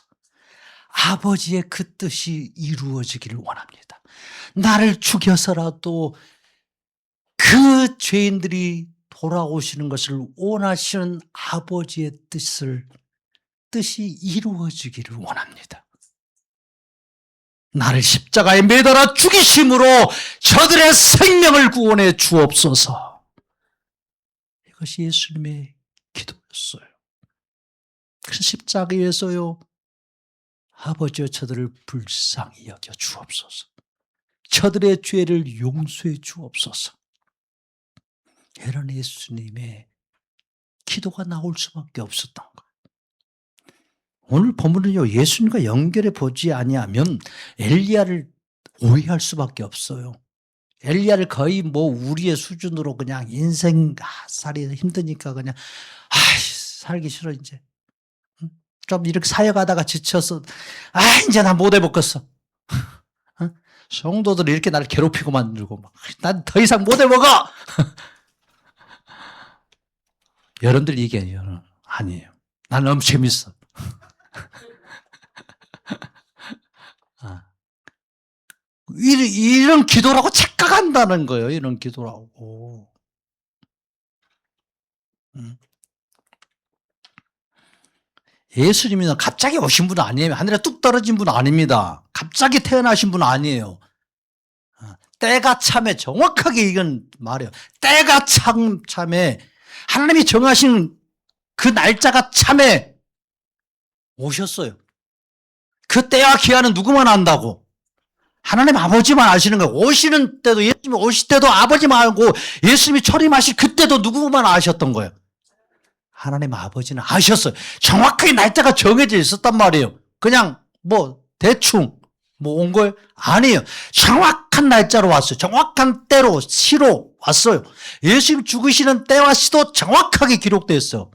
아버지의 그 뜻이 이루어지기를 원합니다. 나를 죽여서라도 그 죄인들이 돌아오시는 것을 원하시는 아버지의 뜻이 이루어지기를 원합니다. 나를 십자가에 매달아 죽이심으로 저들의 생명을 구원해 주옵소서. 이것이 예수님의 기도였어요. 그 십자가에서요, 아버지여 저들을 불쌍히 여겨 주옵소서. 저들의 죄를 용서해 주옵소서. 이런 예수님의 기도가 나올 수밖에 없었던 거예요. 오늘 본문은요, 예수님과 연결해 보지 아니하면 엘리야를 오해할 수밖에 없어요. 엘리야를 거의 우리의 수준으로 그냥 인생 살이 힘드니까 그냥 살기 싫어 이제. 좀 이렇게 사역하다가 지쳐서 이제 나 못 해먹겠어. 성도들이 이렇게 나를 괴롭히고 만들고 난 더 이상 못 해먹어. 여러분들 얘기해요. 아니에요. 난 너무 재밌어. 이런 기도라고 착각한다는 거예요. 이런 기도라고. 예수님은 갑자기 오신 분은 아니에요. 하늘에 뚝 떨어진 분은 아닙니다. 갑자기 태어나신 분은 아니에요. 때가 참에 정확하게 이건 말이에요. 때가 참에 하나님이 정하신 그 날짜가 참에 오셨어요. 그 때와 기한은 누구만 안다고? 하나님 아버지만 아시는 거예요. 오시는 때도, 예수님이 오실 때도 아버지만 알고 예수님이 초림하실 그때도 누구만 아셨던 거예요. 하나님 아버지는 아셨어요. 정확하게 날짜가 정해져 있었단 말이에요. 그냥 대충 온 거예요? 아니에요. 정확한 날짜로 왔어요. 정확한 때로, 시로 왔어요. 예수님 죽으시는 때와 시도 정확하게 기록되어 있어요.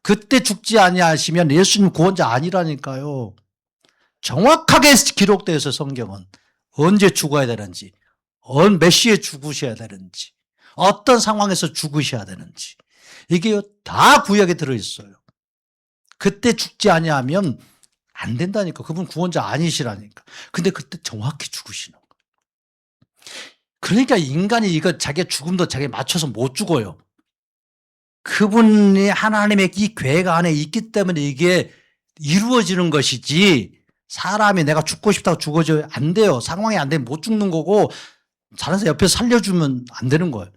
그때 죽지 아니하시면 예수님 구원자 아니라니까요. 정확하게 기록되어 있어요. 성경은. 언제 죽어야 되는지, 몇 시에 죽으셔야 되는지, 어떤 상황에서 죽으셔야 되는지, 이게 다 구약에 들어있어요. 그때 죽지 아니하면 안 된다니까. 그분 구원자 아니시라니까. 근데 그때 정확히 죽으시는 거예요. 그러니까 인간이 자기 죽음도 자기에 맞춰서 못 죽어요. 그분이 하나님의 이 계획 안에 있기 때문에 이게 이루어지는 것이지, 사람이 내가 죽고 싶다고 죽어져요? 안 돼요. 상황이 안 되면 못 죽는 거고, 다른 사람 옆에서 살려주면 안 되는 거예요.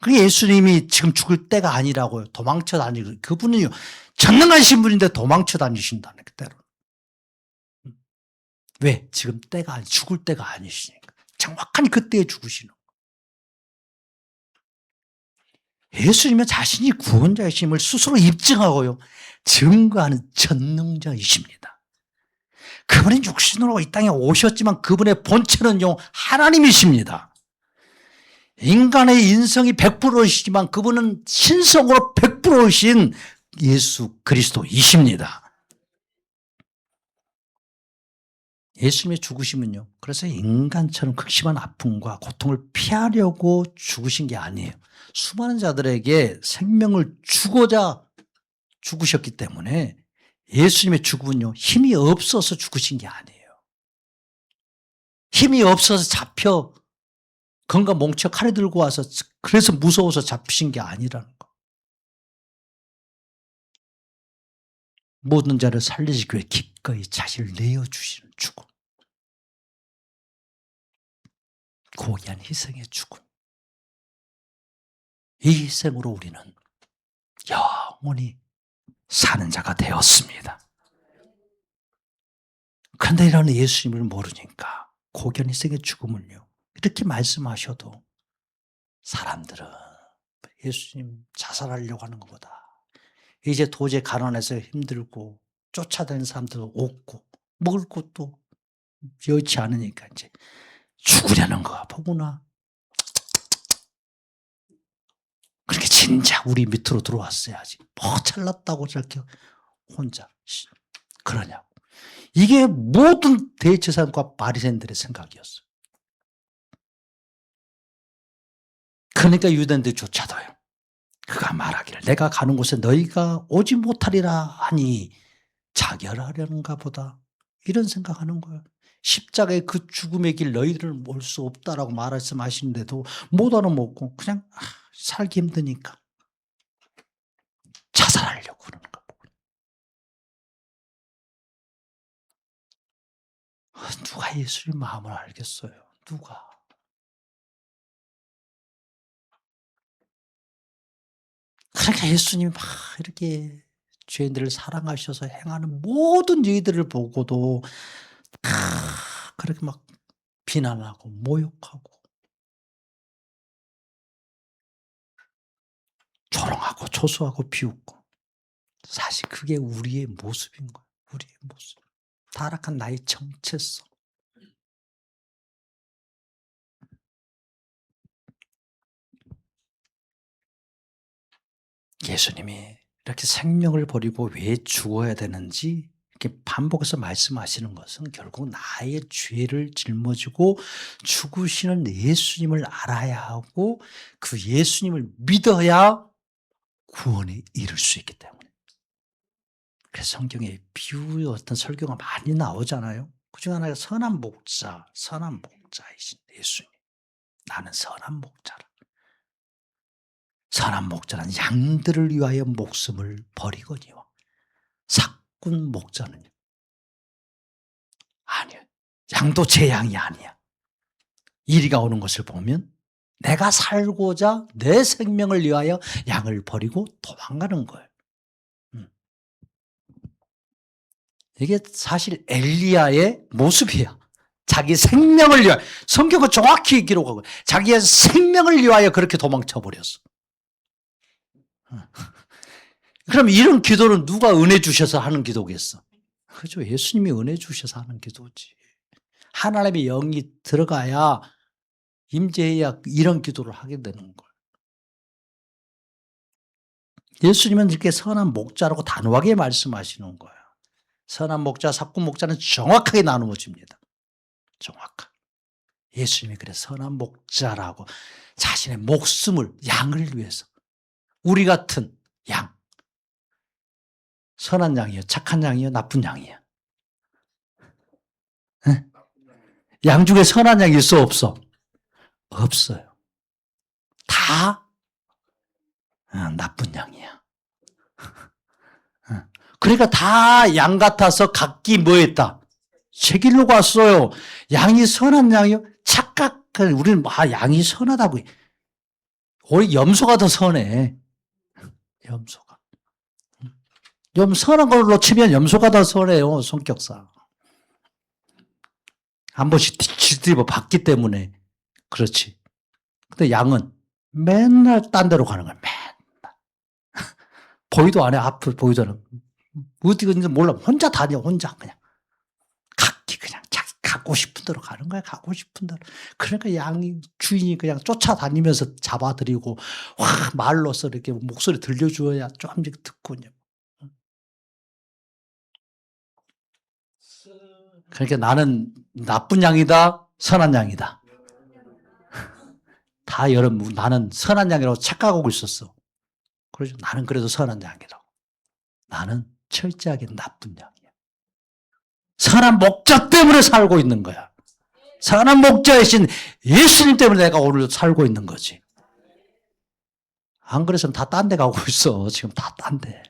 그게 예수님이 지금 죽을 때가 아니라고요. 도망쳐 다니고. 그분은요, 전능하신 분인데 도망쳐 다니신다는 그대로. 왜? 지금 때가 죽을 때가 아니시니까. 정확한 그때에 죽으시는. 예수님은 자신이 구원자이심을 스스로 입증하고요, 증거하는 전능자이십니다. 그분은 육신으로 이 땅에 오셨지만 그분의 본체는요, 하나님이십니다. 인간의 인성이 100%이시지만 그분은 신성으로 100%이신 예수 그리스도이십니다. 예수님의 죽으심은요, 그래서 인간처럼 극심한 아픔과 고통을 피하려고 죽으신 게 아니에요. 수많은 자들에게 생명을 주고자 죽으셨기 때문에 예수님의 죽음은요, 힘이 없어서 죽으신 게 아니에요. 힘이 없어서 잡혀 건강 몽쳐 칼을 들고 와서 그래서 무서워서 잡히신 게 아니라는 거. 모든 자를 살리시기 위해 기꺼이 자신을 내어주시는 죽음. 고귀한 희생의 죽음. 이 희생으로 우리는 영원히 사는 자가 되었습니다. 그런데 이런 예수님을 모르니까 고귀한 희생의 죽음을요, 이렇게 말씀하셔도 사람들은 예수님 자살하려고 하는 것보다 이제 도저히 가난해서 힘들고 쫓아다니는 사람들도 없고 먹을 것도 여의치 않으니까 이제 죽으려는 거 보구나. 그렇게 진작 우리 밑으로 들어왔어야지. 뭐 잘났다고 저렇게 혼자 그러냐고. 이게 모든 대제사장과 바리새인들의 생각이었어요. 그러니까 유대인들조차도요, 그가 말하기를 내가 가는 곳에 너희가 오지 못하리라 하니 자결하려는가 보다, 이런 생각하는 거예요. 십자가의 그 죽음의 길 너희들은 올 수 없다라고 말씀하시는데도 못 알아먹고 그냥 살기 힘드니까 자살하려고 그러는 거. 누가 예수의 마음을 알겠어요? 누가? 그러니까 예수님이 막 이렇게 죄인들을 사랑하셔서 행하는 모든 일들을 보고도 그렇게 막 비난하고 모욕하고 조롱하고 초수하고 비웃고, 사실 그게 우리의 모습인 거예요. 우리의 모습. 타락한 나의 정체성. 예수님이 이렇게 생명을 버리고 왜 죽어야 되는지 이렇게 반복해서 말씀하시는 것은 결국 나의 죄를 짊어지고 죽으시는 예수님을 알아야 하고 그 예수님을 믿어야 구원에 이를 수 있기 때문에. 그래서 성경에 비유의 어떤 설교가 많이 나오잖아요. 그중 하나가 선한 목자, 선한 목자이신 예수님. 나는 선한 목자라. 선한 목자는 양들을 위하여 목숨을 버리거니와 삭군 목자는요, 아니요, 양도 제 양이 아니야. 이리가 오는 것을 보면 내가 살고자 내 생명을 위하여 양을 버리고 도망가는 거예요. 이게 사실 엘리야의 모습이야. 자기 생명을 위하여, 성경은 정확히 기록하고 자기의 생명을 위하여 그렇게 도망쳐 버렸어. 그럼 이런 기도는 누가 은혜 주셔서 하는 기도겠어? 그죠? 예수님이 은혜 주셔서 하는 기도지. 하나님의 영이 들어가야, 임재해야 이런 기도를 하게 되는 거예요. 예수님은 이렇게 선한 목자라고 단호하게 말씀하시는 거예요. 선한 목자, 삭군 목자는 정확하게 나누어집니다. 정확하게. 예수님이 그래 선한 목자라고 자신의 목숨을 양을 위해서, 우리 같은 양, 선한 양이요, 착한 양이요, 나쁜 양이요? 네? 양 중에 선한 양이 있어 없어? 없어요. 다 나쁜 양이야. 그러니까 다 양 같아서 각기 뭐 했다? 제 길로 갔어요. 양이 선한 양이요? 착각한, 우리는 양이 선하다고. 오히려 염소가 더 선해. 염소가. 좀 선한 걸로 치면 염소가 더 선해요, 성격상. 한 번씩 뒤집어 봤기 때문에. 그렇지. 근데 양은 맨날 딴 데로 가는 거야. 맨날. 보이도 안 해. 앞을 보이도 안 해. 어디 있는지 몰라. 혼자 다녀. 혼자 그냥. 각기 그냥 자기 가고 싶은 대로 가는 거야. 가고 싶은 대로. 그러니까 양이 주인이 그냥 쫓아다니면서 잡아들이고 확 말로써 이렇게 목소리 들려줘야 좀 듣고. 그러니까 나는 나쁜 양이다, 선한 양이다. 다 여러분, 나는 선한 양이라고 착각하고 있었어. 그래서 나는 그래도 선한 양이라고. 나는 철저하게 나쁜 양이야. 선한 목자 때문에 살고 있는 거야. 선한 목자이신 예수님 때문에 내가 오늘 살고 있는 거지. 안 그래서는 다 딴 데 가고 있어. 지금 다 딴 데.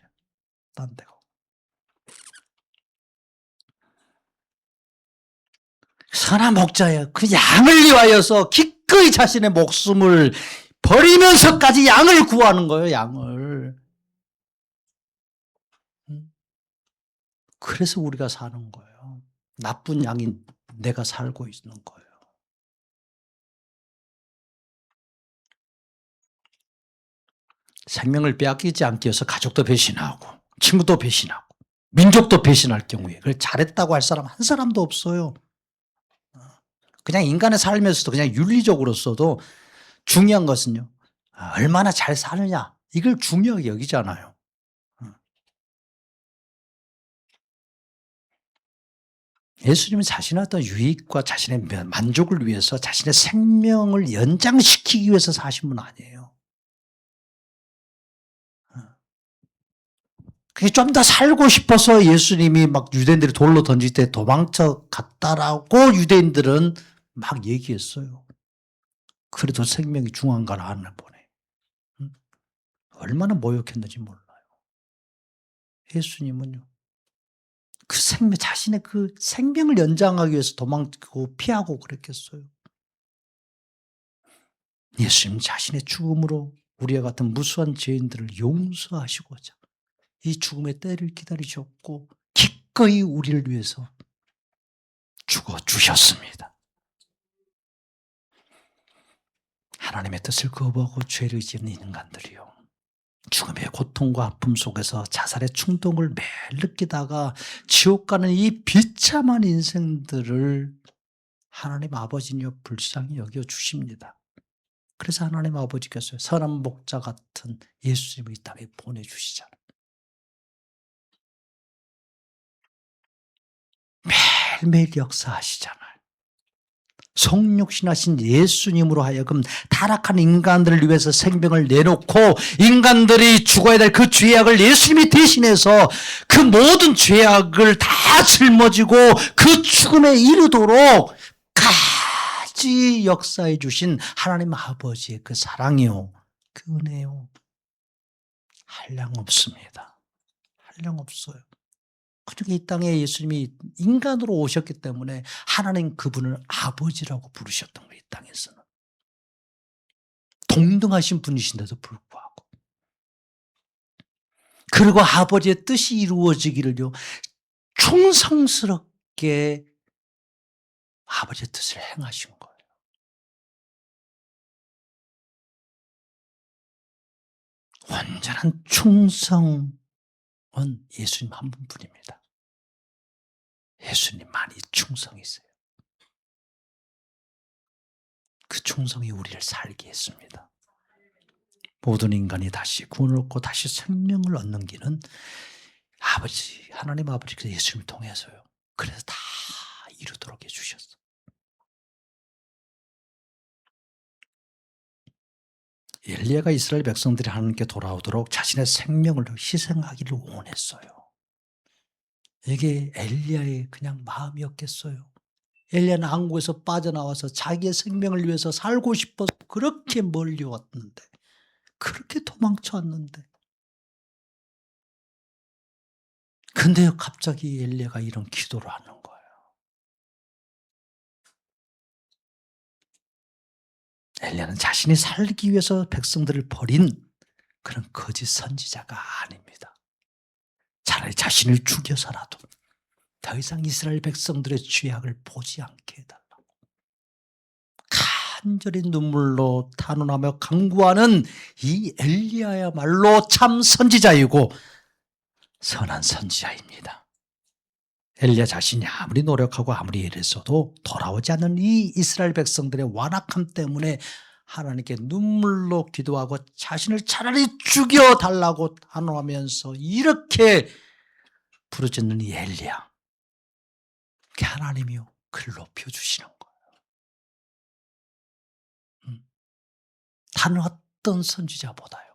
딴 데 가고. 선한 목자예요. 그 양을 위하여서 기꺼이 자신의 목숨을 버리면서까지 양을 구하는 거예요. 양을. 그래서 우리가 사는 거예요. 나쁜 양인 내가 살고 있는 거예요. 생명을 빼앗기지 않기 위해서 가족도 배신하고 친구도 배신하고 민족도 배신할 경우에 그걸 잘했다고 할 사람 한 사람도 없어요. 그냥 인간의 삶에서도 그냥 윤리적으로서도 중요한 것은요. 얼마나 잘 사느냐 이걸 중요하게 여기잖아요. 예수님은 자신의 어떤 유익과 자신의 만족을 위해서 자신의 생명을 연장시키기 위해서 사신 분 아니에요. 그게 좀 더 살고 싶어서 예수님이 막 유대인들이 돌로 던질 때 도망쳐 갔다라고 유대인들은 막 얘기했어요. 그래도 생명이 중요한 걸 아나 보네. 얼마나 모욕했는지 몰라요. 예수님은요. 그 생명, 자신의 그 생명을 연장하기 위해서 도망치고 피하고 그랬겠어요. 예수님 자신의 죽음으로 우리와 같은 무수한 죄인들을 용서하시고자 이 죽음의 때를 기다리셨고 기꺼이 우리를 위해서 죽어주셨습니다. 하나님의 뜻을 거부하고 죄를 지은 인간들이요. 죽음의 고통과 아픔 속에서 자살의 충동을 매일 느끼다가 지옥 가는 이 비참한 인생들을 하나님 아버지는요 불쌍히 여겨주십니다. 그래서 하나님 아버지께서 선한 목자 같은 예수님을 이 땅에 보내주시잖아요. 매일매일 역사하시잖아요. 성육신하신 예수님으로 하여금 타락한 인간들을 위해서 생명을 내놓고 인간들이 죽어야 될 그 죄악을 예수님이 대신해서 그 모든 죄악을 다 짊어지고 그 죽음에 이르도록 까지 역사해 주신 하나님 아버지의 그 사랑이요. 그 은혜요. 한량 없습니다. 한량 없어요. 그러니까 이 땅에 예수님이 인간으로 오셨기 때문에 하나님 그분을 아버지라고 부르셨던 거예요. 이 땅에서는. 동등하신 분이신데도 불구하고. 그리고 아버지의 뜻이 이루어지기를요. 충성스럽게 아버지의 뜻을 행하신 거예요. 완전한 충성은 예수님 한 분뿐입니다. 예수님만이 충성이세요. 그 충성이 우리를 살게 했습니다. 모든 인간이 다시 구원을 얻고 다시 생명을 얻는 길은 아버지, 하나님 아버지께서 예수님을 통해서요. 그래서 다 이루도록 해주셨어. 엘리야가 이스라엘 백성들이 하나님께 돌아오도록 자신의 생명을 희생하기를 원했어요. 이게 엘리야의 그냥 마음이었겠어요. 엘리야는 왕국에서 빠져나와서 자기의 생명을 위해서 살고 싶어서 그렇게 멀리 왔는데 그렇게 도망쳐 왔는데 근데 갑자기 엘리야가 이런 기도를 하는 거예요. 엘리야는 자신이 살기 위해서 백성들을 버린 그런 거짓 선지자가 아닙니다. 차라리 자신을 죽여서라도 더 이상 이스라엘 백성들의 죄악을 보지 않게 해달라고 간절히 눈물로 탄원하며 간구하는 이 엘리야야말로 참 선지자이고 선한 선지자입니다. 엘리야 자신이 아무리 노력하고 아무리 일했어도 돌아오지 않는 이 이스라엘 백성들의 완악함 때문에 하나님께 눈물로 기도하고 자신을 차라리 죽여달라고 탄원하면서 이렇게 부르짖는 이 엘리야, 하나님이요 그를 높여주시는 거예요. 다른 어떤 선지자보다요,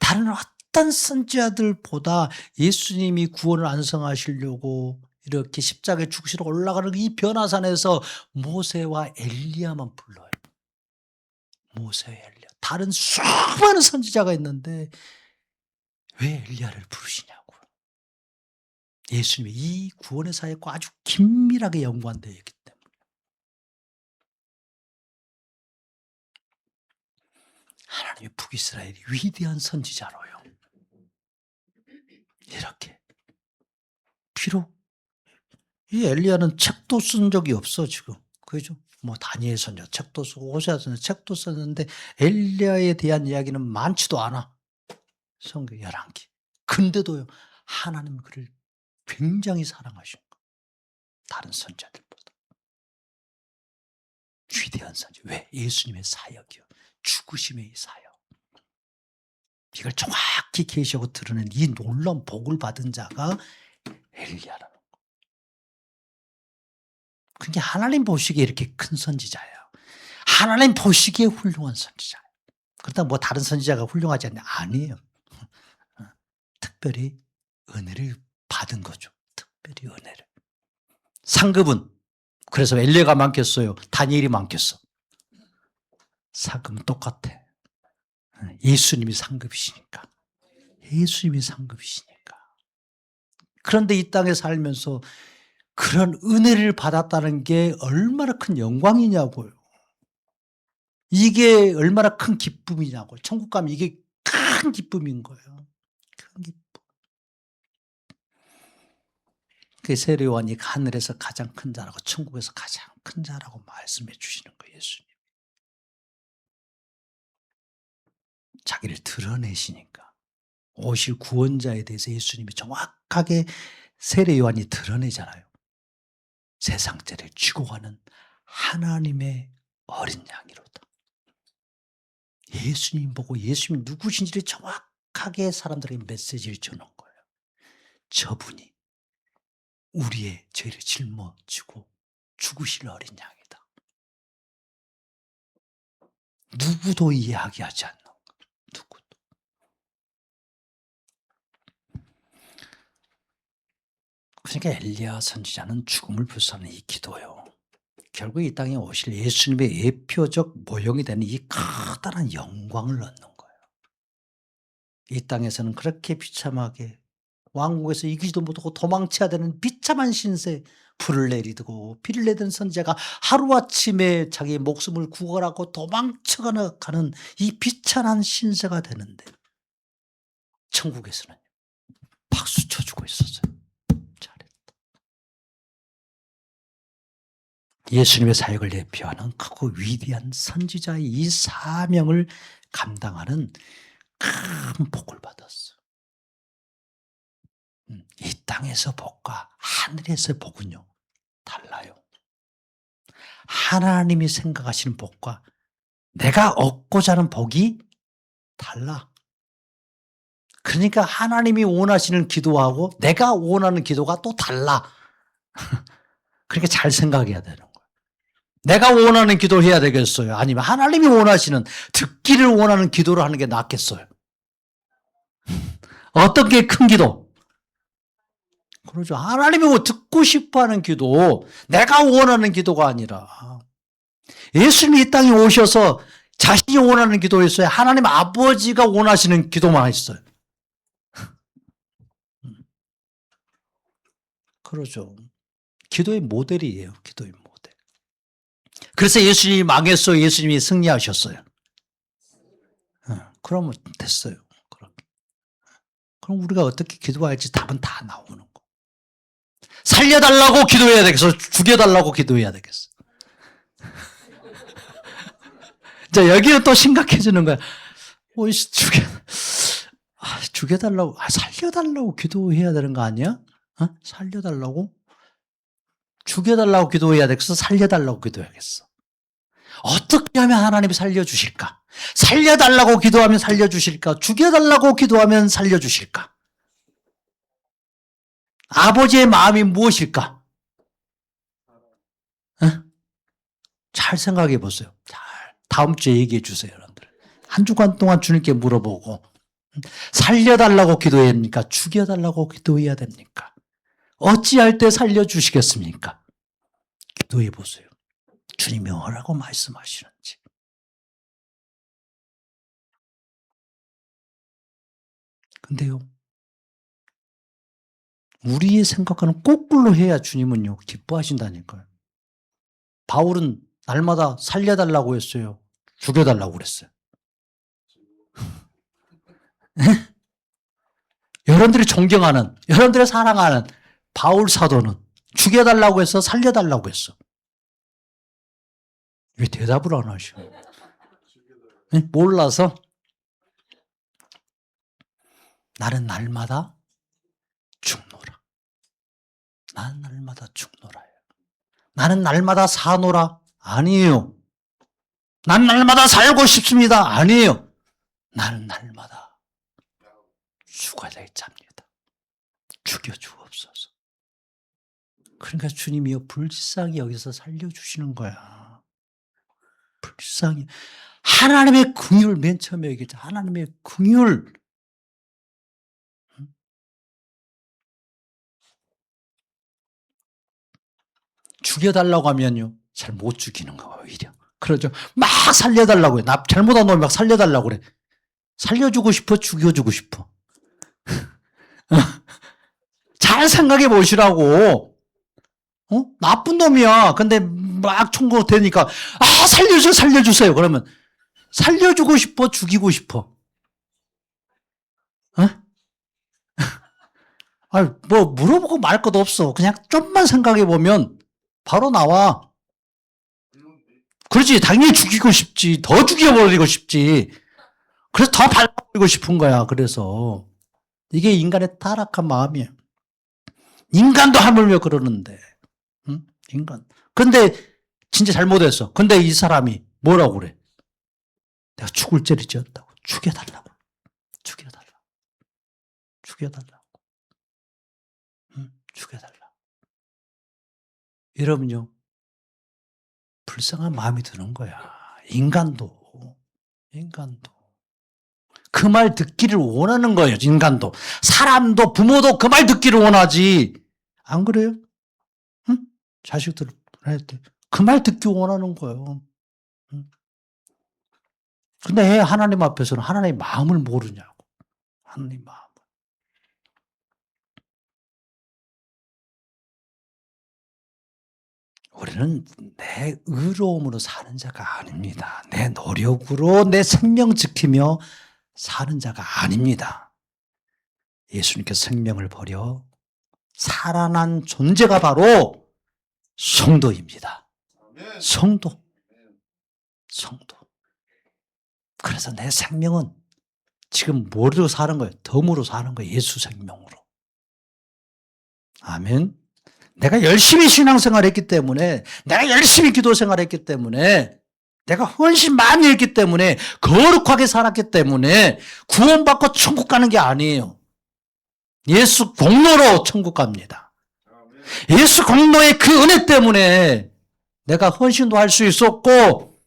다른 어떤 선지자들보다 예수님이 구원을 완성하시려고 이렇게 십자가에 죽으시러 올라가는 이 변화산에서 모세와 엘리야만 불러요. 모세와 엘리야. 다른 수많은 선지자가 있는데 왜 엘리야를 부르시냐고요. 예수님이 이 구원의 사역과 아주 긴밀하게 연관되어 있기 때문에. 하나님의 북이스라엘이 위대한 선지자로요. 이렇게. 비록 이 엘리야는 책도 쓴 적이 없어 지금. 그죠? 뭐 다니엘 선지자 책도 쓰고 호세아 선지자 책도 썼는데 엘리야에 대한 이야기는 많지도 않아. 성경 11기. 근데도요. 하나님은 그를 굉장히 사랑하신 거예요. 다른 선지자들보다. 위대한 선지. 왜? 예수님의 사역이요. 죽으심의 사역. 이걸 정확히 계시하고 드러낸 이 놀라운 복을 받은 자가 엘리야라는 거예요. 그게 하나님 보시기에 이렇게 큰 선지자예요. 하나님 보시기에 훌륭한 선지자예요. 그렇다고 뭐 다른 선지자가 훌륭하지 않냐? 아니에요. 특별히 은혜를 받은 거죠. 특별히 은혜를. 상급은 그래서 엘리야가 많겠어요? 다니엘이 많겠어? 상급은 똑같아. 예수님이 상급이시니까. 예수님이 상급이시니까. 그런데 이 땅에 살면서 그런 은혜를 받았다는 게 얼마나 큰 영광이냐고요. 이게 얼마나 큰 기쁨이냐고. 천국 가면 이게 큰 기쁨인 거예요. 큰 기쁨. 그 세례 요한이 하늘에서 가장 큰 자라고 천국에서 가장 큰 자라고 말씀해 주시는 거예요. 예수님. 자기를 드러내시니까. 오실 구원자에 대해서 예수님이 정확하게 세례 요한이 드러내잖아요. 세상 죄를 쥐고 가는 하나님의 어린 양이로다. 예수님 보고 예수님이 누구신지를 정확하게 사람들에게 메시지를 주는 거예요. 저분이 우리의 죄를 짊어지고 죽으실 어린 양이다. 누구도 이해하지 않는 거예요. 누구도. 그러니까 엘리야 선지자는 죽음을 불사하는 이 기도요. 결국 이 땅에 오실 예수님의 예표적 모형이 되는 이 커다란 영광을 얻는 거예요. 이 땅에서는 그렇게 비참하게 왕국에서 이기지도 못하고 도망쳐야 되는 비참한 신세, 불을 내리고 비를 내던 선지자가 하루아침에 자기의 목숨을 구걸하고 도망쳐가는 이 비참한 신세가 되는데 천국에서는 박수 쳐주고 있었어요. 잘했다. 예수님의 사역을 대표하는 크고 위대한 선지자의 이 사명을 감당하는 큰 복을 받았어요. 이 땅에서 복과 하늘에서의 복은요 달라요. 하나님이 생각하시는 복과 내가 얻고자 하는 복이 달라. 그러니까 하나님이 원하시는 기도하고 내가 원하는 기도가 또 달라. 그러니까 잘 생각해야 되는 거예요. 내가 원하는 기도를 해야 되겠어요? 아니면 하나님이 원하시는 듣기를 원하는 기도를 하는 게 낫겠어요? 어떤 게 큰 기도? 그러죠. 하나님이 뭐 듣고 싶어하는 기도, 내가 원하는 기도가 아니라 예수님이 이 땅에 오셔서 자신이 원하는 기도였어요. 하나님 아버지가 원하시는 기도만 했어요. 그러죠. 기도의 모델이에요. 기도의 모델. 그래서 예수님이 망했어. 예수님이 승리하셨어요. 그러면 됐어요. 그럼 우리가 어떻게 기도할지 답은 다 나오는 거. 살려달라고 기도해야 되겠어? 죽여달라고 기도해야 되겠어? 자, 여기는 또 심각해지는 거야. 죽여달라고, 살려달라고 기도해야 되는 거 아니야? 살려달라고? 죽여달라고 기도해야 되겠어? 살려달라고 기도해야겠어? 어떻게 하면 하나님이 살려주실까? 살려달라고 기도하면 살려주실까? 죽여달라고 기도하면 살려주실까? 아버지의 마음이 무엇일까? 잘 생각해 보세요. 다음 주에 얘기해 주세요, 여러분들. 한 주간 동안 주님께 물어보고, 살려달라고 기도해야 됩니까? 죽여달라고 기도해야 됩니까? 어찌할 때 살려주시겠습니까? 기도해 보세요. 주님이 뭐라고 말씀하시는지. 근데요, 우리의 생각과는 거꾸로 해야 주님은요, 기뻐하신다니까요. 바울은 날마다 살려달라고 했어요? 죽여달라고 그랬어요? 여러분들이 존경하는, 여러분들이 사랑하는 바울 사도는 죽여달라고 했어? 살려달라고 했어? 왜 대답을 안 하셔? 몰라서? 나는 날마다 죽노라. 나는 날마다 죽노라. 나는 날마다 사노라. 아니에요. 난 날마다 살고 싶습니다. 아니에요. 나는 날마다 죽어야 될 자입니다. 죽여주옵소서. 그러니까 주님이요, 불쌍히 여기서 살려주시는 거야. 불쌍히. 하나님의 긍휼, 맨 처음에 얘기했죠. 하나님의 긍휼. 죽여달라고 하면요, 잘 못 죽이는 거야, 오히려. 그러죠. 막 살려달라고 해. 나 잘못한 놈이 막 살려달라고 그래. 살려주고 싶어? 죽여주고 싶어? 잘 생각해 보시라고. 나쁜 놈이야. 근데 막 총고되니까, 살려주세요, 살려주세요. 그러면 살려주고 싶어? 죽이고 싶어? 뭐 물어보고 말 것도 없어. 그냥 좀만 생각해 보면 바로 나와. 그렇지. 당연히 죽이고 싶지. 더 죽여버리고 싶지. 그래서 더 밟아버리고 싶은 거야. 그래서 이게 인간의 타락한 마음이에요. 인간도 하물며 그러는데. 인간. 근데 진짜 잘못했어. 근데 이 사람이 뭐라고 그래? 내가 죽을 죄를 지었다고. 죽여달라고. 죽여달라고. 죽여달라고. 죽여달라고. 여러분요, 불쌍한 마음이 드는 거야. 인간도. 그 말 듣기를 원하는 거예요, 인간도. 사람도, 부모도 그 말 듣기를 원하지. 안 그래요? 응? 자식들, 그 말 듣기 원하는 거예요. 근데 왜 하나님 앞에서는 하나님의 마음을 모르냐고. 하나님 마음을. 우리는 내 의로움으로 사는 자가 아닙니다. 내 노력으로 내 생명 지키며 사는 자가 아닙니다. 예수님께서 생명을 버려 살아난 존재가 바로 성도입니다. 성도. 그래서 내 생명은 지금 뭐로 사는 거예요? 덤으로 사는 거예요. 예수 생명으로. 아멘. 내가 열심히 신앙생활 했기 때문에, 내가 열심히 기도 생활했기 때문에, 내가 헌신 많이 했기 때문에, 거룩하게 살았기 때문에 구원받고 천국 가는 게 아니에요. 예수 공로로 천국 갑니다. 예수 공로의 그 은혜 때문에 내가 헌신도 할 수 있었고,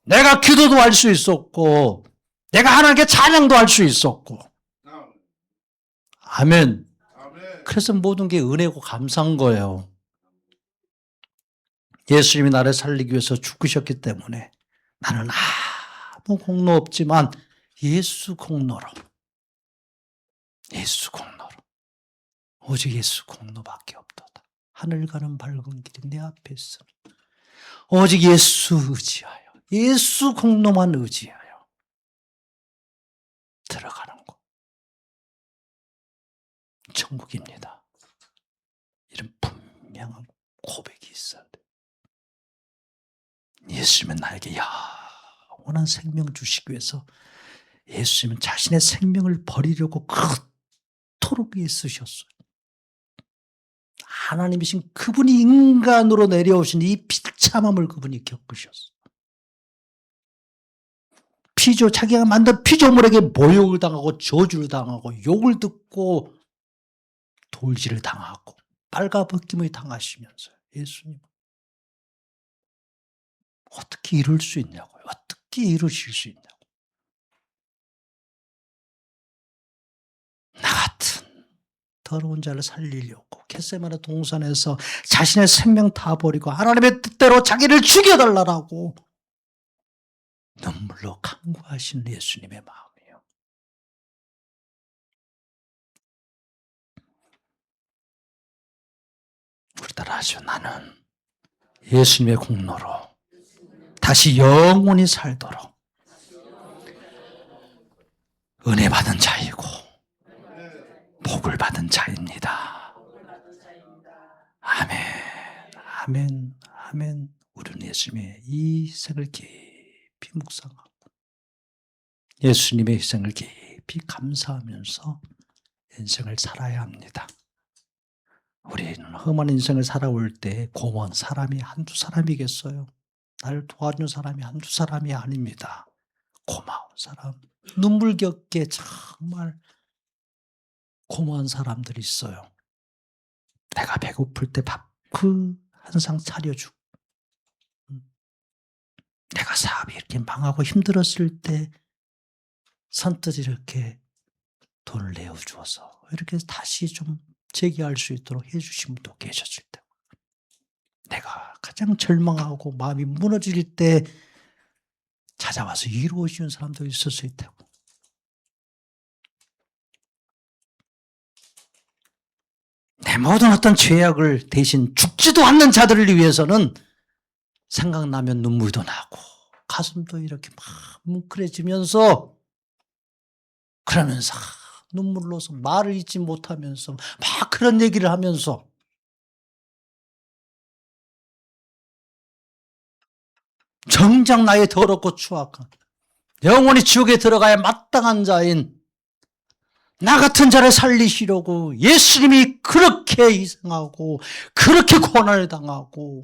내가 기도도 할 수 있었고, 내가 하나님께 찬양도 할 수 있었고. 아멘. 그래서 모든 게 은혜고 감사한 거예요. 예수님이 나를 살리기 위해서 죽으셨기 때문에 나는 아무 공로 없지만 예수 공로로, 오직 예수 공로밖에 없도다. 하늘 가는 밝은 길이 내 앞에 있으니 오직 예수 의지하여, 예수 공로만 의지하여 들어가는 곳, 천국입니다. 이런 분명한 고백이 있어야 돼요. 예수님은 나에게 영원한 생명 주시기 위해서 예수님은 자신의 생명을 버리려고 그토록 애쓰셨어요. 하나님이신 그분이 인간으로 내려오신 이 비참함을 그분이 겪으셨어요. 자기가 만든 피조물에게 모욕을 당하고 저주를 당하고 욕을 듣고 돌질을 당하고 빨가벗김을 당하시면서 예수님 어떻게 이럴 수 있냐고요. 어떻게 이러실 수 있냐고. 나 같은 더러운 자를 살리려고 겟세마네 동산에서 자신의 생명 다 버리고 하나님의 뜻대로 자기를 죽여달라고 눈물로 간구하신 예수님의 마음이에요. 우리 따라 하시오. 나는 예수님의 공로로 다시 영원히 살도록 은혜 받은 자이고 복을 받은 자입니다. 아멘, 아멘, 아멘. 우리는 예수님의 이 희생을 깊이 묵상하고 예수님의 희생을 깊이 감사하면서 인생을 살아야 합니다. 우리는 험한 인생을 살아올 때 고마운 사람이 한두 사람이겠어요? 나를 도와준 사람이 한두 사람이 아닙니다. 고마운 사람, 눈물겹게 정말 고마운 사람들이 있어요. 내가 배고플 때 밥 한 상 차려주고, 내가 사업이 이렇게 망하고 힘들었을 때 선뜻 이렇게 돈을 내어주어서 이렇게 다시 좀 재기할 수 있도록 해주신 분도 계셨을 테고, 내가 가장 절망하고 마음이 무너질 때 찾아와서 위로해 주는 사람도 있었을 테고, 내 모든 어떤 죄악을 대신 죽지도 않는 자들을 위해서는 생각나면 눈물도 나고 가슴도 이렇게 막 뭉클해지면서 그러면서 눈물로서 말을 잇지 못하면서 막 그런 얘기를 하면서 정작 나의 더럽고 추악한 영원히 지옥에 들어가야 마땅한 자인 나 같은 자를 살리시려고 예수님이 그렇게 희생하고 그렇게 고난을 당하고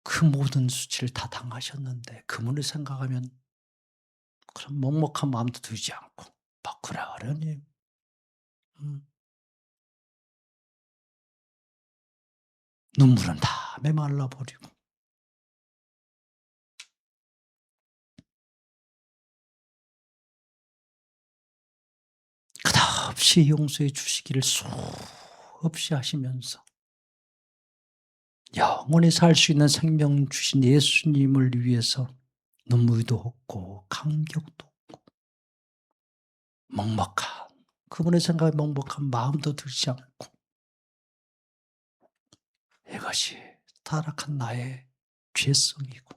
그 모든 수치를 다 당하셨는데 그분을 생각하면 그런 먹먹한 마음도 들지 않고 막 그러려니 눈물은 다 메말라 버리고 끝없이 용서해 주시기를 수없이 하시면서 영원히 살 수 있는 생명 주신 예수님을 위해서 눈물도 없고 감격도 없고 먹먹한 그분의 생각에 먹먹한 마음도 들지 않고 이것이 타락한 나의 죄성이고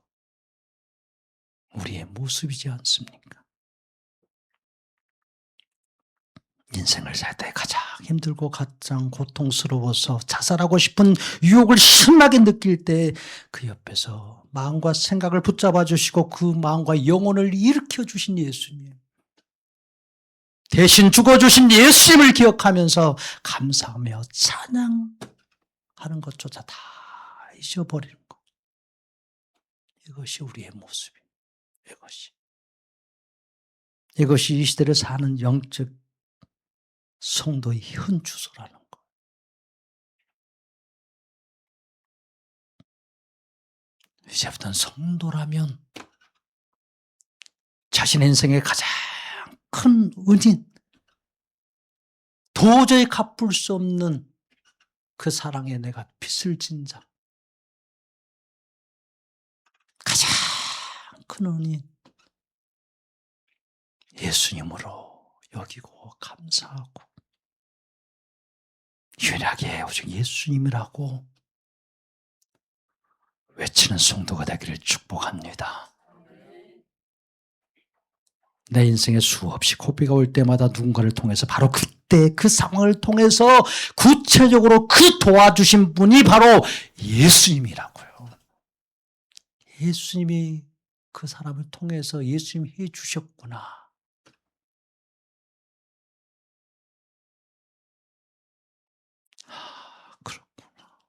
우리의 모습이지 않습니까? 인생을 살 때 가장 힘들고 가장 고통스러워서 자살하고 싶은 유혹을 심하게 느낄 때 그 옆에서 마음과 생각을 붙잡아 주시고 그 마음과 영혼을 일으켜 주신 예수님, 대신 죽어주신 예수님을 기억하면서 감사하며 찬양하는 것조차 다 잊어버리는 것. 이것이 우리의 모습이에요. 이것이 이 시대를 사는 영적 성도의 현 주소라는 것. 이제부터는 성도라면 자신의 인생의 가장 큰 은인, 도저히 갚을 수 없는 그 사랑에 내가 빚을 진 자, 가장 큰 은인 예수님으로 여기고 감사하고 유일하게 오직 예수님이라고 외치는 성도가 되기를 축복합니다. 내 인생에 수없이 고비가 올 때마다 누군가를 통해서 바로 그때 그 상황을 통해서 구체적으로 그 도와주신 분이 바로 예수님이라고요. 예수님이 그 사람을 통해서 예수님이 해주셨구나. 그렇구나.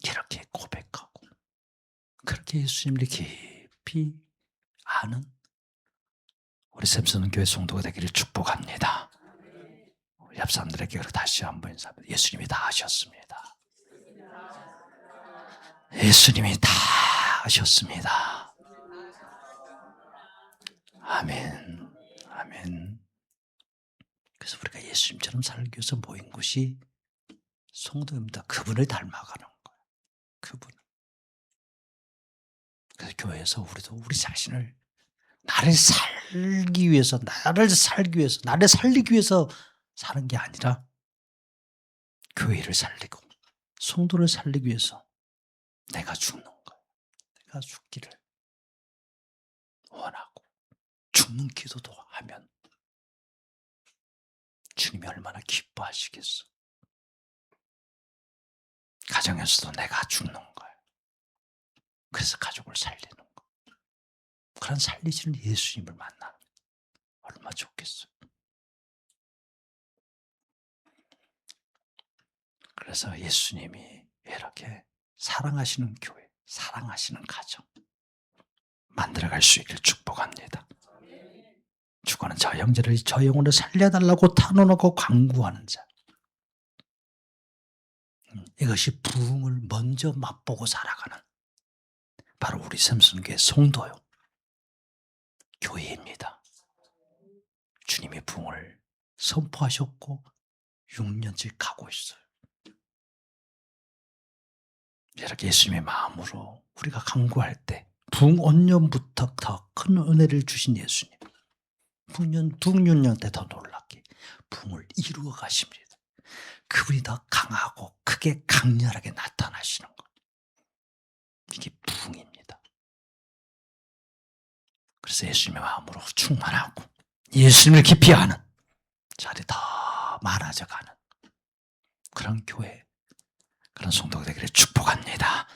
이렇게 고백하고 그렇게 예수님을 깊이 아는 우리 샘서는 교회 성도가 되기를 축복합니다. 우리 옆 사람들에게 다시 한번 인사합니다. 예수님이 다 하셨습니다. 예수님이 다 하셨습니다. 아멘. 아멘. 그래서 우리가 예수님처럼 살기 위해서 모인 곳이 성도입니다. 그분을 닮아가는 거예요. 그분. 그래서 교회에서 우리도 우리 자신을 나를 살기 위해서 나를 살기 위해서 사는 게 아니라 교회를 살리고 성도를 살리기 위해서 내가 죽는 거예요. 내가 죽기를 원하고 죽는 기도도 하면 주님이 얼마나 기뻐하시겠어. 가정에서도 내가 죽는 거예요. 그래서 가족을 살리는 거. 그런 살리시는 예수님을 만나면 얼마나 좋겠어요. 그래서 예수님이 이렇게 사랑하시는 교회, 사랑하시는 가정 만들어갈 수 있기를 축복합니다. 죽어는 저 형제를 저 영혼을 살려달라고 탄원하고 간구하는 자. 이것이 부흥을 먼저 맛보고 살아가는 바로 우리 샘슨교회 성도요. 교회입니다. 주님이 부흥을 선포하셨고 6년째 가고 있어요. 이렇게 예수님의 마음으로 우리가 간구할 때 부흥 5년부터 더 큰 은혜를 주신 예수님. 부흥 6년 때 더 놀랍게 부흥을 이루어 가십니다. 그분이 더 강하고 크게 강렬하게 나타나시는 것. 이게 부흥입니다. 그래서 예수님의 마음으로 충만하고 예수님을 깊이 아는 자리 더 많아져가는 그런 교회, 그런 성도가 되기를 축복합니다.